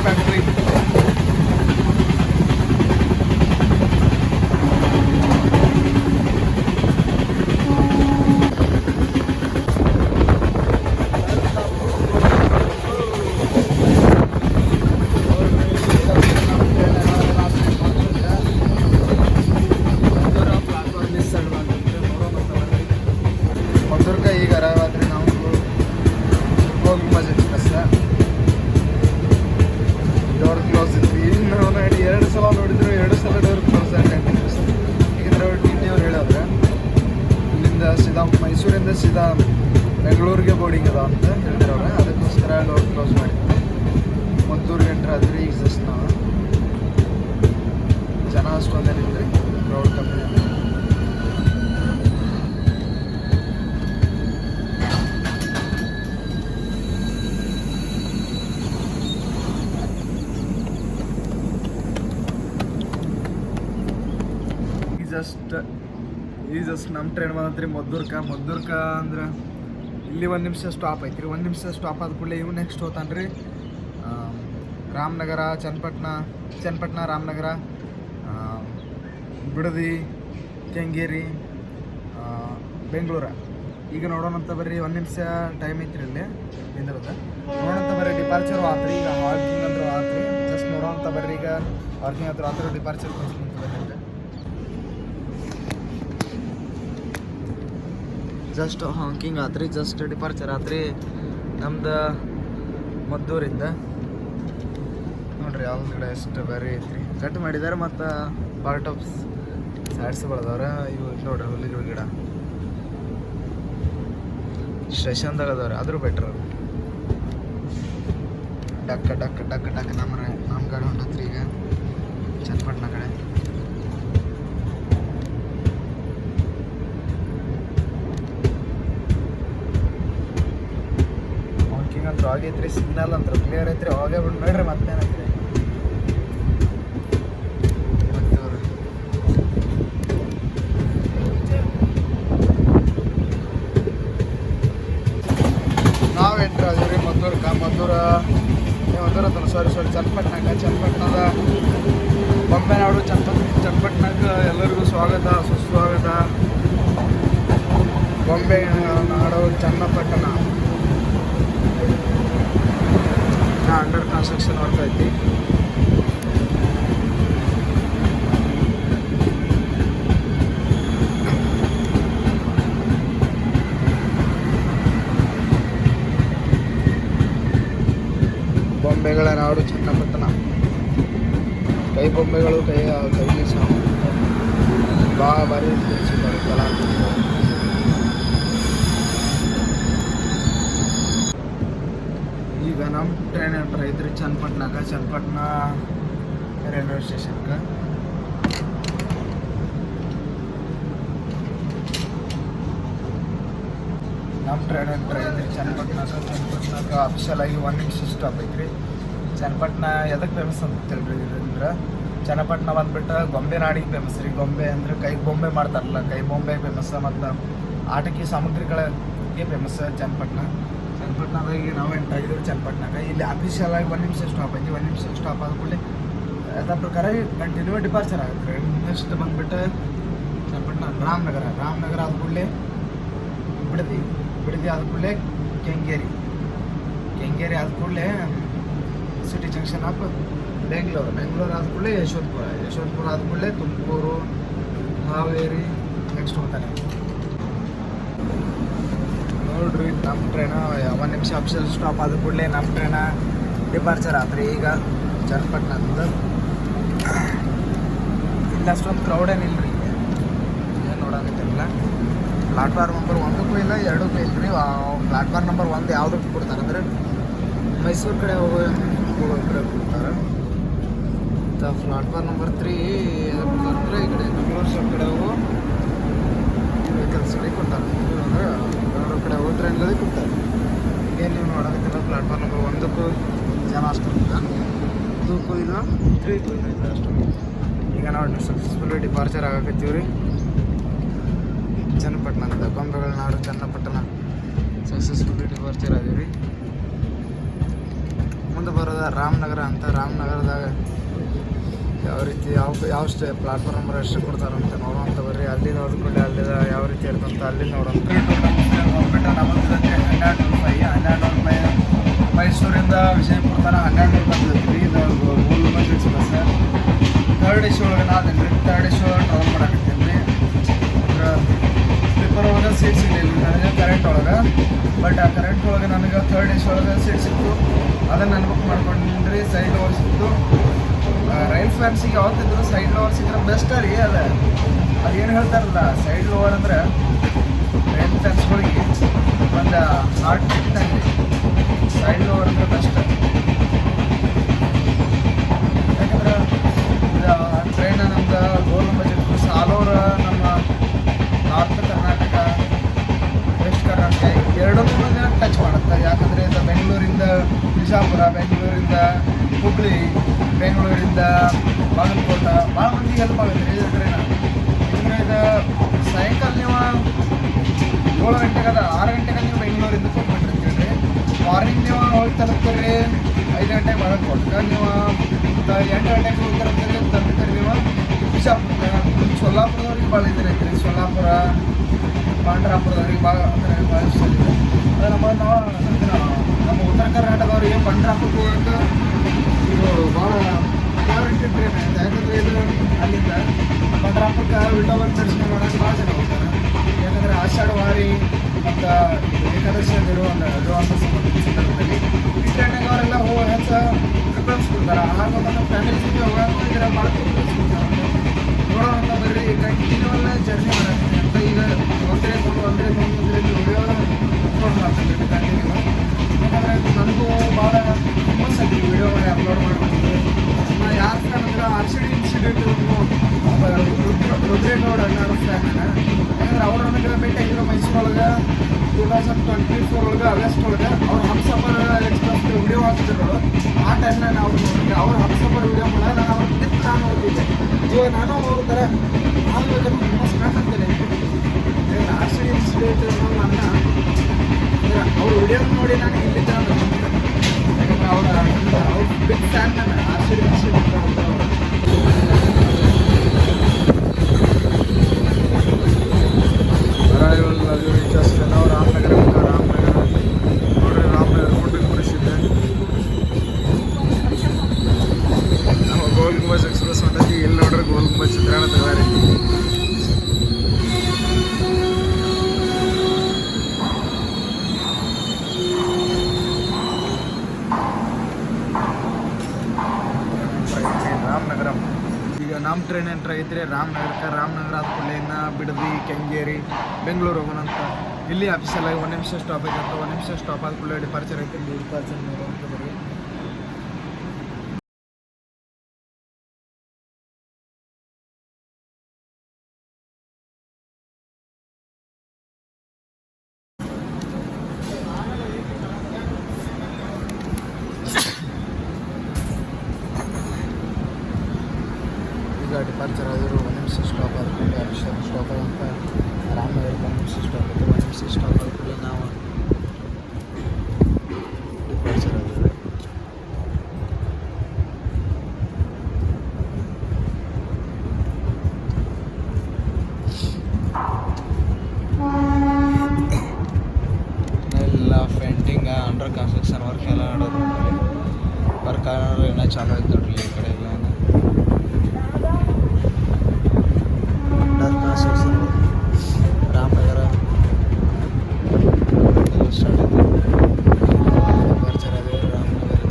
ಫ್ಯಾಕ್ಟ್ರಿ. ಮದ್ದೂರ್ಕ ಈಗ ಅರಾವಾದ್ರಿ ನಾವು ಹೋಗಿ ಮಜಾ ಕಷ್ಟ. ಡೋರ್ ಕ್ಲೋಸ್ ಇತ್ತು. ಇನ್ನು ನೋಡಿ 2 ಸಲ ನೋಡಿದ್ರು, 2 ಸಲ ಡೋರ್ ಕ್ಲೋಸ್ ಕಂಟಿನ್ಯೂಸ್. ಯಾಕಂದ್ರೆ ಟಿ ಟಿ ಅವ್ರು ಹೇಳೋದ್ರೆ ಇಲ್ಲಿಂದ ಸೀದಾ ಮೈಸೂರಿಂದ ಸೀದಾ ಬೆಂಗಳೂರಿಗೆ ಬೋರ್ಡಿಂಗ್ ಅದ ಅಂತ ಹೇಳಿದ್ರವ್ರೆ. ಅದಕ್ಕೋಸ್ಕರ ಡೋರ್ ಕ್ಲೋಸ್ ಮಾಡಿದ್ವಿ. ಮದ್ದೂರಿಗೆ ಎಂಟ್ರ್ ಆದ್ರಿ. ಈಗ ಜಸ್ಟ್ ನಾವು ಜನ ಅಷ್ಟೊಂದೇನಿದ್ರಿ, ಕ್ರೌಡ್ ಕಮ್ಮಿ. ಈಗ ಜಸ್ಟ್ ನಮ್ಮ ಟ್ರೈನ್ ಬಂದತ್ರಿ ಮದ್ದೂರ್ಕ ಅಂದ್ರೆ ಇಲ್ಲಿ 1 ನಿಮಿಷ ಸ್ಟಾಪ್ ಐತ್ರಿ. 1 ನಿಮಿಷ ಸ್ಟಾಪ್ ಆದ ಕೂಡಲೇ ಇವು ನೆಕ್ಸ್ಟ್ ಹೋತಾನೆ ರೀ ರಾಮನಗರ, ಚನ್ನಪಟ್ಟಣ, ರಾಮನಗರ, ಬಿಡದಿ, ಕೆಂಗೇರಿ, ಬೆಂಗಳೂರು. ಈಗ ನೋಡೋಣಂತ ಬರ್ರಿ. 1 ನಿಮಿಷ ಟೈಮ್ ಐತ್ರಿ ಇಲ್ಲಿ ನಿಂದಿರೋದು. ನೋಡೋಂತ ಬರ್ರಿ ಡಿಪಾರ್ಚರ್ ಆತ್ರಿ. ಈಗ ಹಾಲ್ಟಿಂಗ್ ಅಂದ್ರೆ ಆತ್ರಿ. ಜಸ್ಟ್ ನೋಡೋಂತ ಬರ್ರಿ. ಈಗ ಹಾಲ್ಟಿಂಗ್ ಹತ್ರ ಆತ್ರಿ, ಡಿಪಾರ್ಚರ್ ಜಸ್ಟ್ ಹಾಂಕಿಂಗ್ ಆತ್ರಿ. ಜಸ್ಟ್ ಡಿಪಾರ್ಚರ್ ಆತ್ರಿ ನಮ್ದು ಮದ್ದೂರಿಂದ. ನೋಡ್ರಿ ಯಾವ್ದು ಎಷ್ಟು ಬೇರೆ ಐತ್ರಿ, ಕಟ್ ಮಾಡಿದ್ದಾರೆ. ಮತ್ತು ಪಾರ್ಟ್ ಆಫ್ ಸೈಡ್ಸ್ಗಳದವ್ರೆ ಇವು. ನೋಡ್ರಿ ಹುಲ್ಲಿಗಳ ಗಿಡ ಸ್ಟೇಷನ್ದಾಗ ಅದಾವ್ರೆ, ಆದರೂ better. Duck duck duck duck ನಮ್ಮ ಗಾಡಿ ಹೊಂಟತ್ರಿ ಈಗ ಚನ್ನಪಟ್ಟಣ ಕಡೆ. ಆಗೈತ್ರಿ ಸಿಗ್ನಲ್ ಅಂತ ಕ್ಲಿಯರ್ ಐತ್ರಿ ಅವಾಗೇ ಬಿಟ್ಟು ನೋಡ್ರಿ ಮತ್ತೇನೈತ್ರಿ ನಾವು ಎಂಟ್ರಿ ಅದೀವಿ ಮದ್ದೂರು ಸಾರಿ ಚನ್ನಪಟ್ಟಣದ ಬೊಂಬೆನಾಡು ಚನ್ನಪಟ್ಟಣಕ್ಕೆ ಎಲ್ಲರಿಗೂ ಸ್ವಾಗತ ಸುಸ್ವಾಗತ. ಬೊಂಬೆ ನಾಡು ಚನ್ನಪಟ್ಟಣ ಅಂಡರ್ ಕನ್ಸ್ಟ್ರಕ್ಷನ್ ವರ್ಕ್ ಐತಿ. ಬೊಂಬೆಗಳ ನಾಡು ಚನ್ನಪಟ್ಟಣ. ಕೈ ಬೊಂಬೆಗಳು ಕೈಗೆ ಭಾರಿ ಬರುತ್ತಲ್ಲ. ಈಗ ನಮ್ಮ ಟ್ರೈನ್ ಎಂಟ್ರ್ ಐತ್ರಿ ಚನ್ನಪಟ್ಟಣ ರೈಲ್ವೆ ಸ್ಟೇಷನ್ಗೆ. ನಮ್ಮ ಟ್ರೈನ್ ಎಂಟ್ರ್ ಐತ್ರಿ ಚನ್ನಪಟ್ಟಣಕ್ಕೆ ಅಫಿಷಿಯಲ್ ಆಗಿ 1 ನಿಮಿಷ ಸ್ಟಾಪ್ ಐತ್ರಿ. ಚನ್ನಪಟ್ಟಣ ಎದಕ್ಕೆ ಫೇಮಸ್ ಅಂತ ಹೇಳ್ರಿ ಅಂದ್ರೆ ಚನ್ನಪಟ್ಟಣ ಬಂದ್ಬಿಟ್ಟು ಗೊಂಬೆ ನಾಡಿಗೆ ಫೇಮಸ್ ರೀ. ಗೊಂಬೆ ಅಂದರೆ ಕೈ ಬೊಂಬೆ ಮಾಡ್ತಾರಲ್ಲ, ಕೈ ಬೊಂಬೆ ಫೇಮಸ್. ಮತ್ತು ಆಟಿಕೆ ಸಾಮಗ್ರಿಗಳಿಗೆ ಫೇಮಸ್ ಚನ್ನಪಟ್ಟಣದಾಗಿ ನಾವು ಎಂಟ್ರ್ ಆಗಿದ್ದೀವಿ ಚನ್ನಪಟ್ಟಣಕ್ಕೆ. ಇಲ್ಲಿ ಅಫಿಷಿಯಲ್ ಆಗಿ 1 ನಿಮಿಷ ಸ್ಟಾಪ್ ಐತಿ. 1 ನಿಮಿಷ ಸ್ಟಾಪ್ ಆದ ಕೂಡಲೇ ಅದ್ರ ಪ್ರಕಾರ ಕಂಟಿನ್ಯೂ ಡಿಪಾರ್ಚರ್ ಆಗುತ್ತೆ ರೀ. ನೆಕ್ಸ್ಟ್ ಬಂದುಬಿಟ್ಟು ಚನ್ನಪಟ್ಟಣ ರಾಮನಗರ ಆದ ಕೂಡಲೇ ಬಿಡದಿ ಆದ ಕೂಡಲೇ ಕೆಂಗೇರಿ ಆದ ಕೂಡಲೇ ಸಿಟಿ ಜಂಕ್ಷನ್ ಆಫ್ ಬೆಂಗಳೂರು ಆದ ಕೂಡಲೇ ಯಶವಂತಪುರ ಆದ ಕೂಡಲೇ ತುಮಕೂರು, ಹಾವೇರಿ ನೆಕ್ಸ್ಟ್ ಹೋಗ್ತಾನೆ. ನೋಡ್ರಿ ನಮ್ಮ ಟ್ರೈನ 1 ನಿಮಿಷ ಅಫಿಷಿಯಲ್ ಸ್ಟಾಪ್ ಆದ ಕೂಡಲೇ ನಮ್ಮ ಟ್ರೈನ ಡಿಪಾರ್ಚರ್ ಆತ್ರಿ. ಈಗ ಚನ್ನಪಟ್ಟಣದಿಂದ ಇಲ್ಲಿ ಅಷ್ಟೊಂದು ಕ್ರೌಡ್ ಏನಿಲ್ಲ ರೀ. ಏನು ನೋಡೋಂಗಿಲ್ಲ. ಪ್ಲಾಟ್ಫಾರ್ಮ್ ನಂಬರ್ 1ಕ್ಕೂ ಇಲ್ಲ 2ಕ್ಕೂ ಇಲ್ಲ ರೀ. ಪ್ಲಾಟ್ಫಾರ್ಮ್ ನಂಬರ್ 1 ಯಾವುದಕ್ಕೆ ಕೊಡ್ತಾರೆ ಅಂದರೆ ಮೈಸೂರು ಕಡೆ ಹೋಗೋ ಕಡೆ ಕೊಡ್ತಾರೆ. ಮತ್ತು ಪ್ಲಾಟ್ಫಾರ್ಮ್ ನಂಬರ್ 3 ಅಂದರೆ ಈ ಕಡೆ ಬೆಂಗಳೂರು ಸೈಡ್ ಕಡೆ ಹೋಗೋ ವೆಹಿಕಲ್ಸ್ ಕಡೆ ಕೊಡ್ತಾರೆ. ಅಂದರೆ ಬೆಂಗಳೂರು ಕಡೆ ಹೋಗೋ ಟ್ರೈನ್ಗಳೇ ಕೊಡ್ತಾರೆ. ಏನು ನೀವು ನೋಡೋದಕ್ಕಿಲ್ಲ ಪ್ಲಾಟ್ಫಾರ್ಮ್ ನಂಬರ್ 1ಕ್ಕೂ ಜನ ಅಷ್ಟೊಂದಿಲ್ಲ, 2ಕ್ಕೂ ಇಲ್ಲ, 3ಕ್ಕೂ ಇಲ್ಲ ಅಷ್ಟೊಂದು. ಈಗ ನಾವು ಸಕ್ಸಸ್ಫುಲಿ ಡಿಪಾರ್ಚರ್ ಆಗಕತ್ತೀವಿ ರೀ ಚನ್ನಪಟ್ಟಣದಿಂದ. ಗೊಂಬೆಗಳ ನಾಡು ಚನ್ನಪಟ್ಟಣ ಸಕ್ಸಸ್ಫುಲಿ ಡಿಪಾರ್ಚರ್ ಆಗೀವಿ ರೀ. ಮುಂದೆ ಬರೋದ ರಾಮನಗರ ಅಂತ. ರಾಮನಗರದಾಗ ಯಾವ ರೀತಿ ಯಾವ ಪ್ಲಾಟ್ಫಾರ್ಮ್ ನಂಬರ್ ಎಷ್ಟು ಕೊಡ್ತಾರಂತ ನೋಡುವಂಥ ಬರ್ರಿ. ಅಲ್ಲಿ ನೋಡ್ಕೊಂಡು ಅಲ್ಲಿದ ಯಾವ ರೀತಿ ಇರ್ತಂತ ಅಲ್ಲಿ ನೋಡೋಂಥ. ಹೋಗ್ಬಿಟ್ಟು ನಮ್ಮದು 12:05 ಮೈಸೂರಿಂದ ವಿಜಯಪುರ ತನಕ 12 ಬಂದಿದ್ರಿ. ಇದು ಗೋಲ್ ಬಸ್ ಎಕ್ಸ್ಪ್ರೆಸ್ 3rd AC ಒಳಗೆ ನಾದೇನು ರೀ. 3rd AC ಒಳಗೆ ಟ್ರಾವೆಲ್ ಮಾಡಕತ್ತೀನಿ ರೀ. ಸ್ಲೀಪರ್ ಒಳಗೆ ಸೀಟ್ ಸಿಗಲಿಲ್ಲ ನನಗೆ ಕರೆಂಟ್ ಒಳಗೆ. ಬಟ್ ಆ ಕರೆಂಟ್ ಒಳಗೆ ನನಗೆ 3rd AC ಒಳಗೆ ಸೀಟ್ ಸಿಕ್ತು. ಅದನ್ನು ನಾನು ಬುಕ್ ಮಾಡ್ಕೊಂಡ್ರಿ. ಸೈಡ್ ಓವರ್ ಸಿಕ್ತು. ರೈಲ್ ಫ್ಯಾನ್ಸಿಗೆ ಯಾವತ್ತಿದ್ರು ಸೈಡ್ ಲೋವರ್ ಸಿಕ್ಕರೆ ಬೆಸ್ಟ್ ರೀ. ಅದೇನು ಹೇಳ್ತಾರಲ್ಲ, ಸೈಡ್ ಲೋವರ್ ಅಂದರೆ ರೈಲ್ ಫ್ಯಾನ್ಸ್ಗಳಿಗೆ ಒಂದು ಹಾರ್ಟ್ ಇಟ್ಟಂಗೆ. ಸೈಡ್ ಲೋವರ್ ಅಂದರೆ ಬೆಸ್ಟ್. ಯಾಕಂದ್ರೆ ಟ್ರೈನ ನಮ್ದು ಗೋಲ್ ಬಜೆಟ್ ಆಲ್ ಓವರ್ ನಮ್ಮ ನಾರ್ತ್ ಕರ್ನಾಟಕ, ವೆಸ್ಟ್ ಕರ್ನಾಟಕ ಎರಡನ್ನೂ ಟಚ್ ಮಾಡುತ್ತೆ. ಯಾಕಂದರೆ ಇದು ಬೆಂಗಳೂರಿಂದ ಬಿಜಾಪುರ, ಬೆಂಗಳೂರಿಂದ ಹುಬ್ಳಿ, ಬೆಂಗಳೂರಿಂದ ಬಾಗಲಕೋಟೆ ಭಾಳ ಮಂದಿಗೆ ಹೆಲ್ಪ್ ಆಗುತ್ತೆ ರೀ ಇದು ಟ್ರೈನ. ಇದು ಸಾಯಂಕಾಲ ನೀವು 7 ಗಂಟೆಗೆ 6 ಗಂಟೆಗೆ ನೀವು ಬೆಂಗಳೂರಿಂದ ಕೊಟ್ಬಿಟ್ಟಿರ್ತೀರಿ. ಮಾರ್ನಿಂಗ್ ನೀವು ಹೋಗಿ ತಲುಪ್ತೀರಿ 5 ಗಂಟೆಗೆ ಬಾಗಲಕೋಟೆ. ನೀವು 8 ಗಂಟೆಗೆ ಹೋಗಿ ತಲುಪ್ತೀರಿ ನೀವು ಬಿಜಾಪುರ. ಸೊಲ್ಲಾಪುರದವ್ರಿಗೆ ಭಾಳ ಐತ್ರಿ. ಸೊಲ್ಲಾಪುರ, ಪಾಂಡ್ರಾಪುರದವ್ರಿಗೆ ಭಾಳ ಭಾಳ ಇಷ್ಟ ಇದೆ. ಅದು ನಮ್ಮ ಉತ್ತರ ಕರ್ನಾಟಕದವ್ರಿಗೆ ಪಾಂಡ್ರಾಪುರಕ್ಕೆ ಹೋಗೋಕ್ಕೆ ಇದು ಭಾಳ ಫೇವ್ರೇಟ್ ಟ್ರೈನ್ ಐತೆ. ಯಾಕಂದರೆ ಇದು ಅಲ್ಲಿಂದ ಪಾಂಡ್ರಾಪುರಕ್ಕೆ ವಿಂಡೋವರ್ ದರ್ಶನ ಮಾಡೋಕ್ಕೆ ಭಾಳ ಜನ ಹೋಗ್ತಾರೆ. ಯಾಕಂದರೆ ಆಷಾಢ ವಾರಿ ಮತ್ತು ಏಕಾದಶಿಯಲ್ಲಿ ಇರುವಂಥ ಸಂದರ್ಭದಲ್ಲಿ ಈ ಟ್ರೈನಾಗ ಅವರೆಲ್ಲ ಹೆಚ್ಚು ಪ್ರಿಫರೆನ್ಸ್ ಕೊಡ್ತಾರೆ. ಹಾಗೂ ನಮ್ಮ ಫ್ಯಾಮಿಲಿ ಜೊತೆ ಹೋಗೋದು ಇದರ ಭಾಳ ಪ್ರಿಫರೆನ್ಸ್ ಕೊಡ್ತಾರೆ. ನೋಡೋಣ ಬರ್ರಿ, ಕಂಟಿನ್ಯೂವಲ್ಲೇ ಜರ್ನಿ ಮಾಡೋಕ್ಕೆ ಅಂತ. ಈಗ ಅಂದರೆ ವಿಡಿಯೋ ಅಪ್ಲೋಡ್ ಮಾಡ್ತೀನಿ ಕಂಟಿನ್ಯೂ. ಯಾಕಂದರೆ ನನಗೂ ಭಾಳ ಹುಮ್ಮಸ್ಸಾಗಿ ವಿಡಿಯೋ ಅಪ್ಲೋಡ್ ಮಾಡ್ಕೊಂಡಿದ್ದೆ. ಯಾರು ಅಂದರೆ RCD ಇನ್ಸಿಡೆಂಟ್ ರುದ್ರೇಗೌಡ ಅಣ್ಣವ್ರ ಫ್ರೆಂಡ್ ಯಾಕಂದ್ರೆ ಅವ್ರು ನನಗೆ ಭೇಟಿ ಆಗಿರೋ ಮೈಸೂರೊಳಗೆ 2024 ಒಳಗೆ ಆಗಸ್ಟ್ ಒಳಗೆ ಅವ್ರು ಹಮ್ಸಫರ್ ಎಕ್ಸ್ಪ್ರೆಸ್ ವಿಡಿಯೋ ಹಾಕ್ತಿದ್ರು. ಆ ಟೈಮ್ನ ನಾವು ನೋಡಿದ್ವಿ. ಅವ್ರು ಹಮ್ಸಫರ್ ವಿಡಿಯೋ ಮಾಡೋ ನಾನು ಅವ್ರ ಬಿಟ್ಟು ನಾನು ಓದಿದ್ದೆ. ಇವಾಗ ನಾನು ಅವ್ರ ಥರ ಆಗ್ಬೇಕಂತ ತುಂಬ ಸ್ನಾಕ್ತೇನೆ. ಆರ್ ಸಿ ಡಿ ಇನ್ಸ್ಟಿಟ್ಯೂಟ್ ಅನ್ನ ಅವ್ರ ವಿಡಿಯೋ ನೋಡಿ ನಾನು ಇಲ್ಲಿದ್ದ ಯಾಕಂದ್ರೆ ಅವ್ರ ಬಿಗ್ ಫ್ಯಾನ್ ನಾನು ಆರ್ ಸಿ ಡಿ ಇನ್ಸ್ಟಿಟ್ಯೂಟ್ ಅಂತ ಅವರು. ನಾವು ರಾಮನಗರ ನೋಡ್ರಿ, ರಾಮನಗರ ಕೋಟೆ ಪ್ರಸಿದ್ಧ. ನಮ್ಮ ಗೋಲ್ ಗುಂಬಜ್ ಎಕ್ಸ್ಪ್ರೆಸ್ ಹೊಂಟೈತಿ. ಎಲ್ಲಿ ನೋಡ್ರಿ ಗೋಲ್ ಗುಂಬಜ್ ಚಿತ್ರಾಣ ತಗೋರಿ. ರಾಮನಗರ ಈಗ ನಮ್ಮ ಟ್ರೈನ್ ಎಂಟ್ರ್ ಆಗೈತ್ರಿ ರಾಮನಗರಕ್ಕೆ. ರಾಮನಗರ ಆದ ಕೂಡಲಿಂದ ಬಿಡದಿ, ಕೆಂಗೇರಿ, ಬೆಂಗಳೂರು ಹೋಗೋಣಂತ. ಇಲ್ಲಿ ಆಫೀಸಲ್ಲಾಗಿ 1 ನಿಮಿಷ ಸ್ಟಾಪ್ ಐತಂತ. 1 ನಿಮಿಷ ಸ್ಟಾಪ್ ಆದ ಕೂಡಲೇ ಡಿಪಾರ್ಚರ್ ಐತಿ. ಡಿಪಾರ್ಚರ್ ನೋಡುವಂತ ಬರ್ರಿ. ಈಗ ಡಿಪಾರ್ಚರ್ ಆದರೂ 1 ನಿಮಿಷ ಸ್ಟಾಪ್ ಆದ ಕೂಡಲೇ ಆಫೀಸರ್ ಸ್ಟಾಪ್ ಆದಂತ. ರಾಮನಗರಕ್ಕೆ 1 ನಿಮಿಷ ಸ್ಟಾಪ್ ಆಯಿತು. 1 ನಿಮಿಷ ಸ್ಟಾಪ್ ಆದ ಕೂಡಲೇ ನಾವು ಡಿಪಾರ್ಚರ್ ಆದ್ವಿ. ಎಲ್ಲ ಪೇಂಟಿಂಗ್, ಅಂಡರ್ ಕನ್ಸ್ಟ್ರಕ್ಷನ್ ವರ್ಕ್ ಎಲ್ಲ ಮಾಡೋದು. ವರ್ಕ್ ಏನೋ ಚಾಲೂ ಆಯ್ತು ನೋಡ್ರಿ ಈ ಕಡೆ ಎಲ್ಲ. ಅಂಡರ್ ಕನ್ಸ್ಟ್ರಕ್ಷನ್ ರಾಮನಗರ ಎಲ್ಲ ಸ್ಟಾರ್ಟ್ ಆಯ್ತು. ಡಿಪಾರ್ಚರ್ ಆದ್ವಿ ರಾಮನಗರ.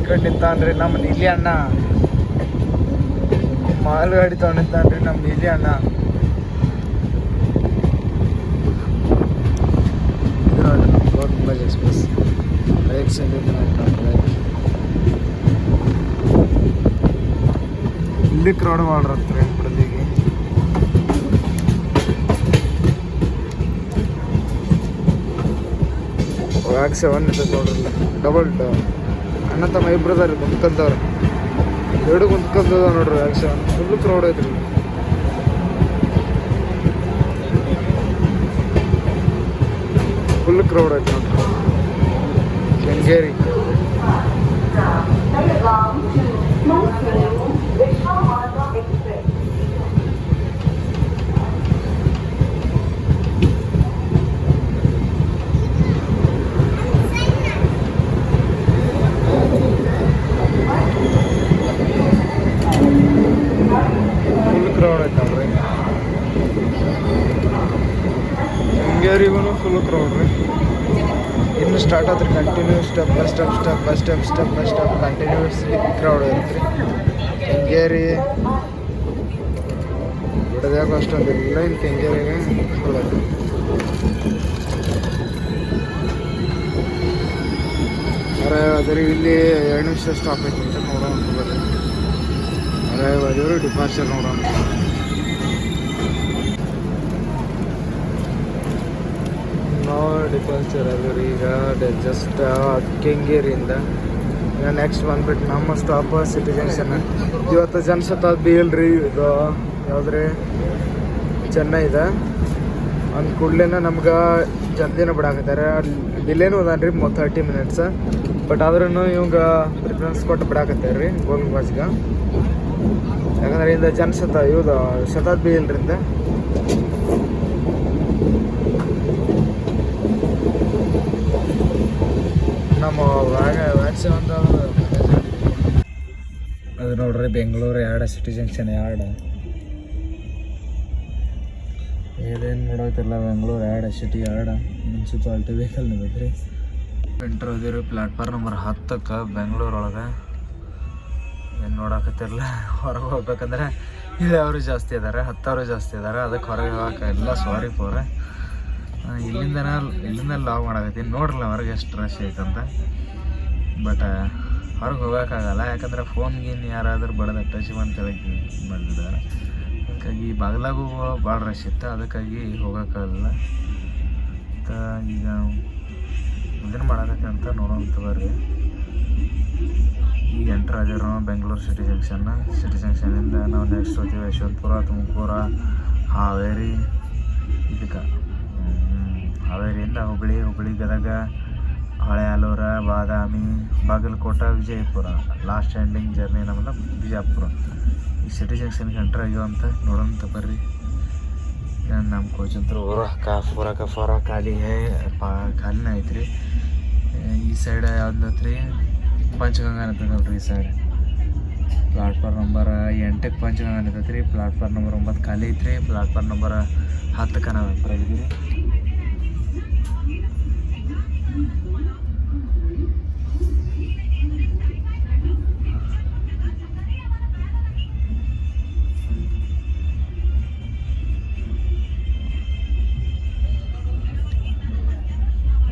ತೊಗೊಂಡಿದ್ದಾನ್ರಿ ನಮ್ಮ ನೀಲಿ ಅಣ್ಣ. ಮಾಲ್ ಗಾಡಿ ತೊಗೊಂಡಿದ್ದಾನ್ರಿ ನಮ್ಮ ನೀಲಿ ಅಣ್ಣ. ಇದು ನೋಡಿ ನಮ್ಮ ಗೋಲ್ ಗುಂಬಜ್ ಎಕ್ಸ್ಪ್ರೆಸ್ ರೈಟ್ ಸೈಡ್ ಇಲ್ಲಿ ಕ್ರೌಡ್ ಮಾಡ್ರತ್ರಿ ಬಿಡದಿಗೆ. ವ್ಯಾಕ್ಸ್ 7 ಇರ್ತದೆ ನೋಡ್ರಿ. ಡಬಲ್ ಅಣ್ಣ ತಮ್ಮ ಇಬ್ಬರದಾರ ಕುಂತ್ಕೊಂತವ್ರೆ, ಎರಡು ಕುಂತ್ಕೊಂತದ ನೋಡ್ರಿ. ವ್ಯಾಕ್ಸ್ 7 ಫುಲ್ ಕ್ರೌಡ್ ಐತ್ರಿ. ಫುಲ್ ಕ್ರೌಡ್ ಐತೆ ನೋಡ್ರಿ. ಕೆಂಗೇರಿ ಕ್ರೌಡ್ ಐತೆ ನೋಡ್ರಿ. ಕೆಂಗೇರಿಗೂ ಫುಲ್ ಕ್ರೌಡ್ ರೀ. ಇನ್ನು ಸ್ಟಾರ್ಟ್ ಆದ್ರೆ continue step by step continuously crowd ಇರುತ್ತೆ ರೀ. ಕೆಂಗೇರಿ ಬಿಡೋದ್ಯಾಕೋ ಅಷ್ಟೊಂದಿಲ್ಲ. ಇನ್ನು ಕೆಂಗೇರಿಗೆ ಫುಲ್ ಐತೆ. ಅದೇ ಇಲ್ಲಿ 2 ನಿಮಿಷ ಸ್ಟಾಪ್ ಐತೆ ಅಂತ ನೋಡೋಣ. ಅದೇ ಡಿಪಾರ್ಚರ್ ನೋಡೋಣ. ಡಿಪಾರ್ಚರ್ ಅದು ರೀ ಈಗ ಜಸ್ಟ್ ಕೆಂಗೇರಿಯಿಂದ. ಈಗ ನೆಕ್ಸ್ಟ್ ಬಂದ್ಬಿಟ್ಟು ನಮ್ಮ ಸ್ಟಾಪ್ ಸಿಟಿ ಜಂಕ್ಷನ್. ಇವತ್ತು ಜನಶತಾಬ್ದಿ ಇಲ್ರಿ, ಇದು ಯಾವುದ್ರಿ ಚೆನ್ನೈ ಇದೆ. ಅಂದ ಕೂಡಲೇ ನಮ್ಗೆ ಜಲ್ದಿನ ಬಿಡಾಕತ್ತಾರೆ. ಡಿಲೇನು ಅದಾನ ರೀ 30 ಮಿನಿಟ್ಸ್. ಬಟ್ ಆದ್ರೂ ಇವಾಗ ಪ್ರಿಫರೆನ್ಸ್ ಕೊಟ್ಟು ಬಿಡಾಕತ್ತಾರೆ ರೀ ಗೋಲ್ಗುಂಬಜ್ಗೆ. ಯಾಕಂದ್ರೆ ಇಂದ ಇವ್ದು ಶತಾಬ್ದಿ ಇಲ್ರಿಂದ. ನಮ್ಮ ವ್ಯಾಕ್ಸ್ ಅಂತ ಅದು ನೋಡ್ರಿ. ಬೆಂಗಳೂರು 2 ಸಿಟಿ ಜಂಕ್ಷನ್ 2 ಏನೇನು ನೋಡೋತಿಲ್ಲ. ಬೆಂಗಳೂರು 2 ಸಿಟಿ 2 ಮುನ್ಸಿಪಾಲ್ಟಿ ವೆಹಿಕಲ್ ನಿಂತೈತ್ರಿ. ಎಂಟ್ರ್ ಹೋದಿರಿ ಪ್ಲಾಟ್ಫಾರ್ಮ್ ನಂಬರ್ 10ಕ್ಕೆ ಬೆಂಗಳೂರು ಒಳಗೆ. ಏನು ನೋಡಕತ್ತಿರಲ್ಲ. ಹೊರಗೆ ಹೋಗ್ಬೇಕಂದ್ರೆ ಇಳಿಯವರು ಜಾಸ್ತಿ ಇದ್ದಾರೆ, ಹತ್ತವರು ಜಾಸ್ತಿ ಇದ್ದಾರೆ. ಅದಕ್ಕೆ ಹೊರಗೆ ಹೋಗಕ್ಕೆ ಎಲ್ಲ ಸಾರಿ ಫೋರ್. ಇಲ್ಲಿಂದ ಲಾಗ್ ಮಾಡಕತ್ತೀನಿ ನೋಡ್ರಲ್ಲ ಹೊರಗೆ ಎಷ್ಟು ರಶ್ ಐತಂತ. ಬಟ್ ಹೊರಗೆ ಹೋಗೋಕ್ಕಾಗಲ್ಲ, ಯಾಕಂದ್ರೆ ಫೋನ್ಗಿನ್ ಯಾರಾದ್ರೂ ಬಡದ ಟಚ್ ಅಂತೇಳಿ ಬಂದಿದ್ದಾರೆ. ಅದಕ್ಕಾಗಿ ಬಾಗಿಲಾಗೂ ಭಾಳ ರಶ್ ಇತ್ತು, ಅದಕ್ಕಾಗಿ ಹೋಗೋಕ್ಕಾಗಲ್ಲ. ಮತ್ತು ಈಗ ಇದನ್ನು ಮಾಡಕತ್ತೆ ಅಂತ ನೋಡೋಂತ ಬರ್ರಿ. ಈಗ ಎಂಟ್ರ್ ಆಗಿರೋ ಬೆಂಗಳೂರು ಸಿಟಿ ಜಂಕ್ಷನ್ನಿಂದ ನಾವು ನೆಕ್ಸ್ಟ್ ಹೋಗ್ತೀವಿ ಯಶವಂತಪುರ, ತುಮಕೂರು, ಹಾವೇರಿ. ಇದಕ್ಕೆ ಹಾವೇರಿಯಿಂದ Hubballi, Gadag, Holealur, Badami, Bagalkot, Vijayapura. Last ending journey ನಮ್ಮದು ಬಿಜಾಪುರ. ಈ ಸಿಟಿ ಜಂಕ್ಷನ್ಗೆ ಎಂಟ್ರ್ ಆಗ್ಯಾವ ಅಂತ ನೋಡೋಂತ ಬರ್ರಿ. ನಮ್ಮ ಕೋಚ್ ಅಂತೂ ಪೂರ ಖಾಲಿನ ಐತ್ರಿ. ಈ ಸೈಡ್ ಯಾವ್ದು ಐತ್ರಿ ಪಂಚಗಂಗಾ ಅಂತದ ನೋಡ್ರಿ. ಈ ಸೈಡ್ ಪ್ಲಾಟ್ಫಾರ್ಮ್ ನಂಬರ್ 8ಕ್ಕೆ ಪಂಚಗಂಗಾ ಅಂತೈತ್ರಿ. ಪ್ಲಾಟ್ಫಾರ್ಮ್ ನಂಬರ್ 9 ಖಾಲಿ ಐತ್ರಿ. ಪ್ಲಾಟ್ಫಾರ್ಮ್ ನಂಬರ್ 10ಕ್ಕೆ ನಾವು ಎಂಟ್ರ್ ಆಗಿದ್ದೀವಿ.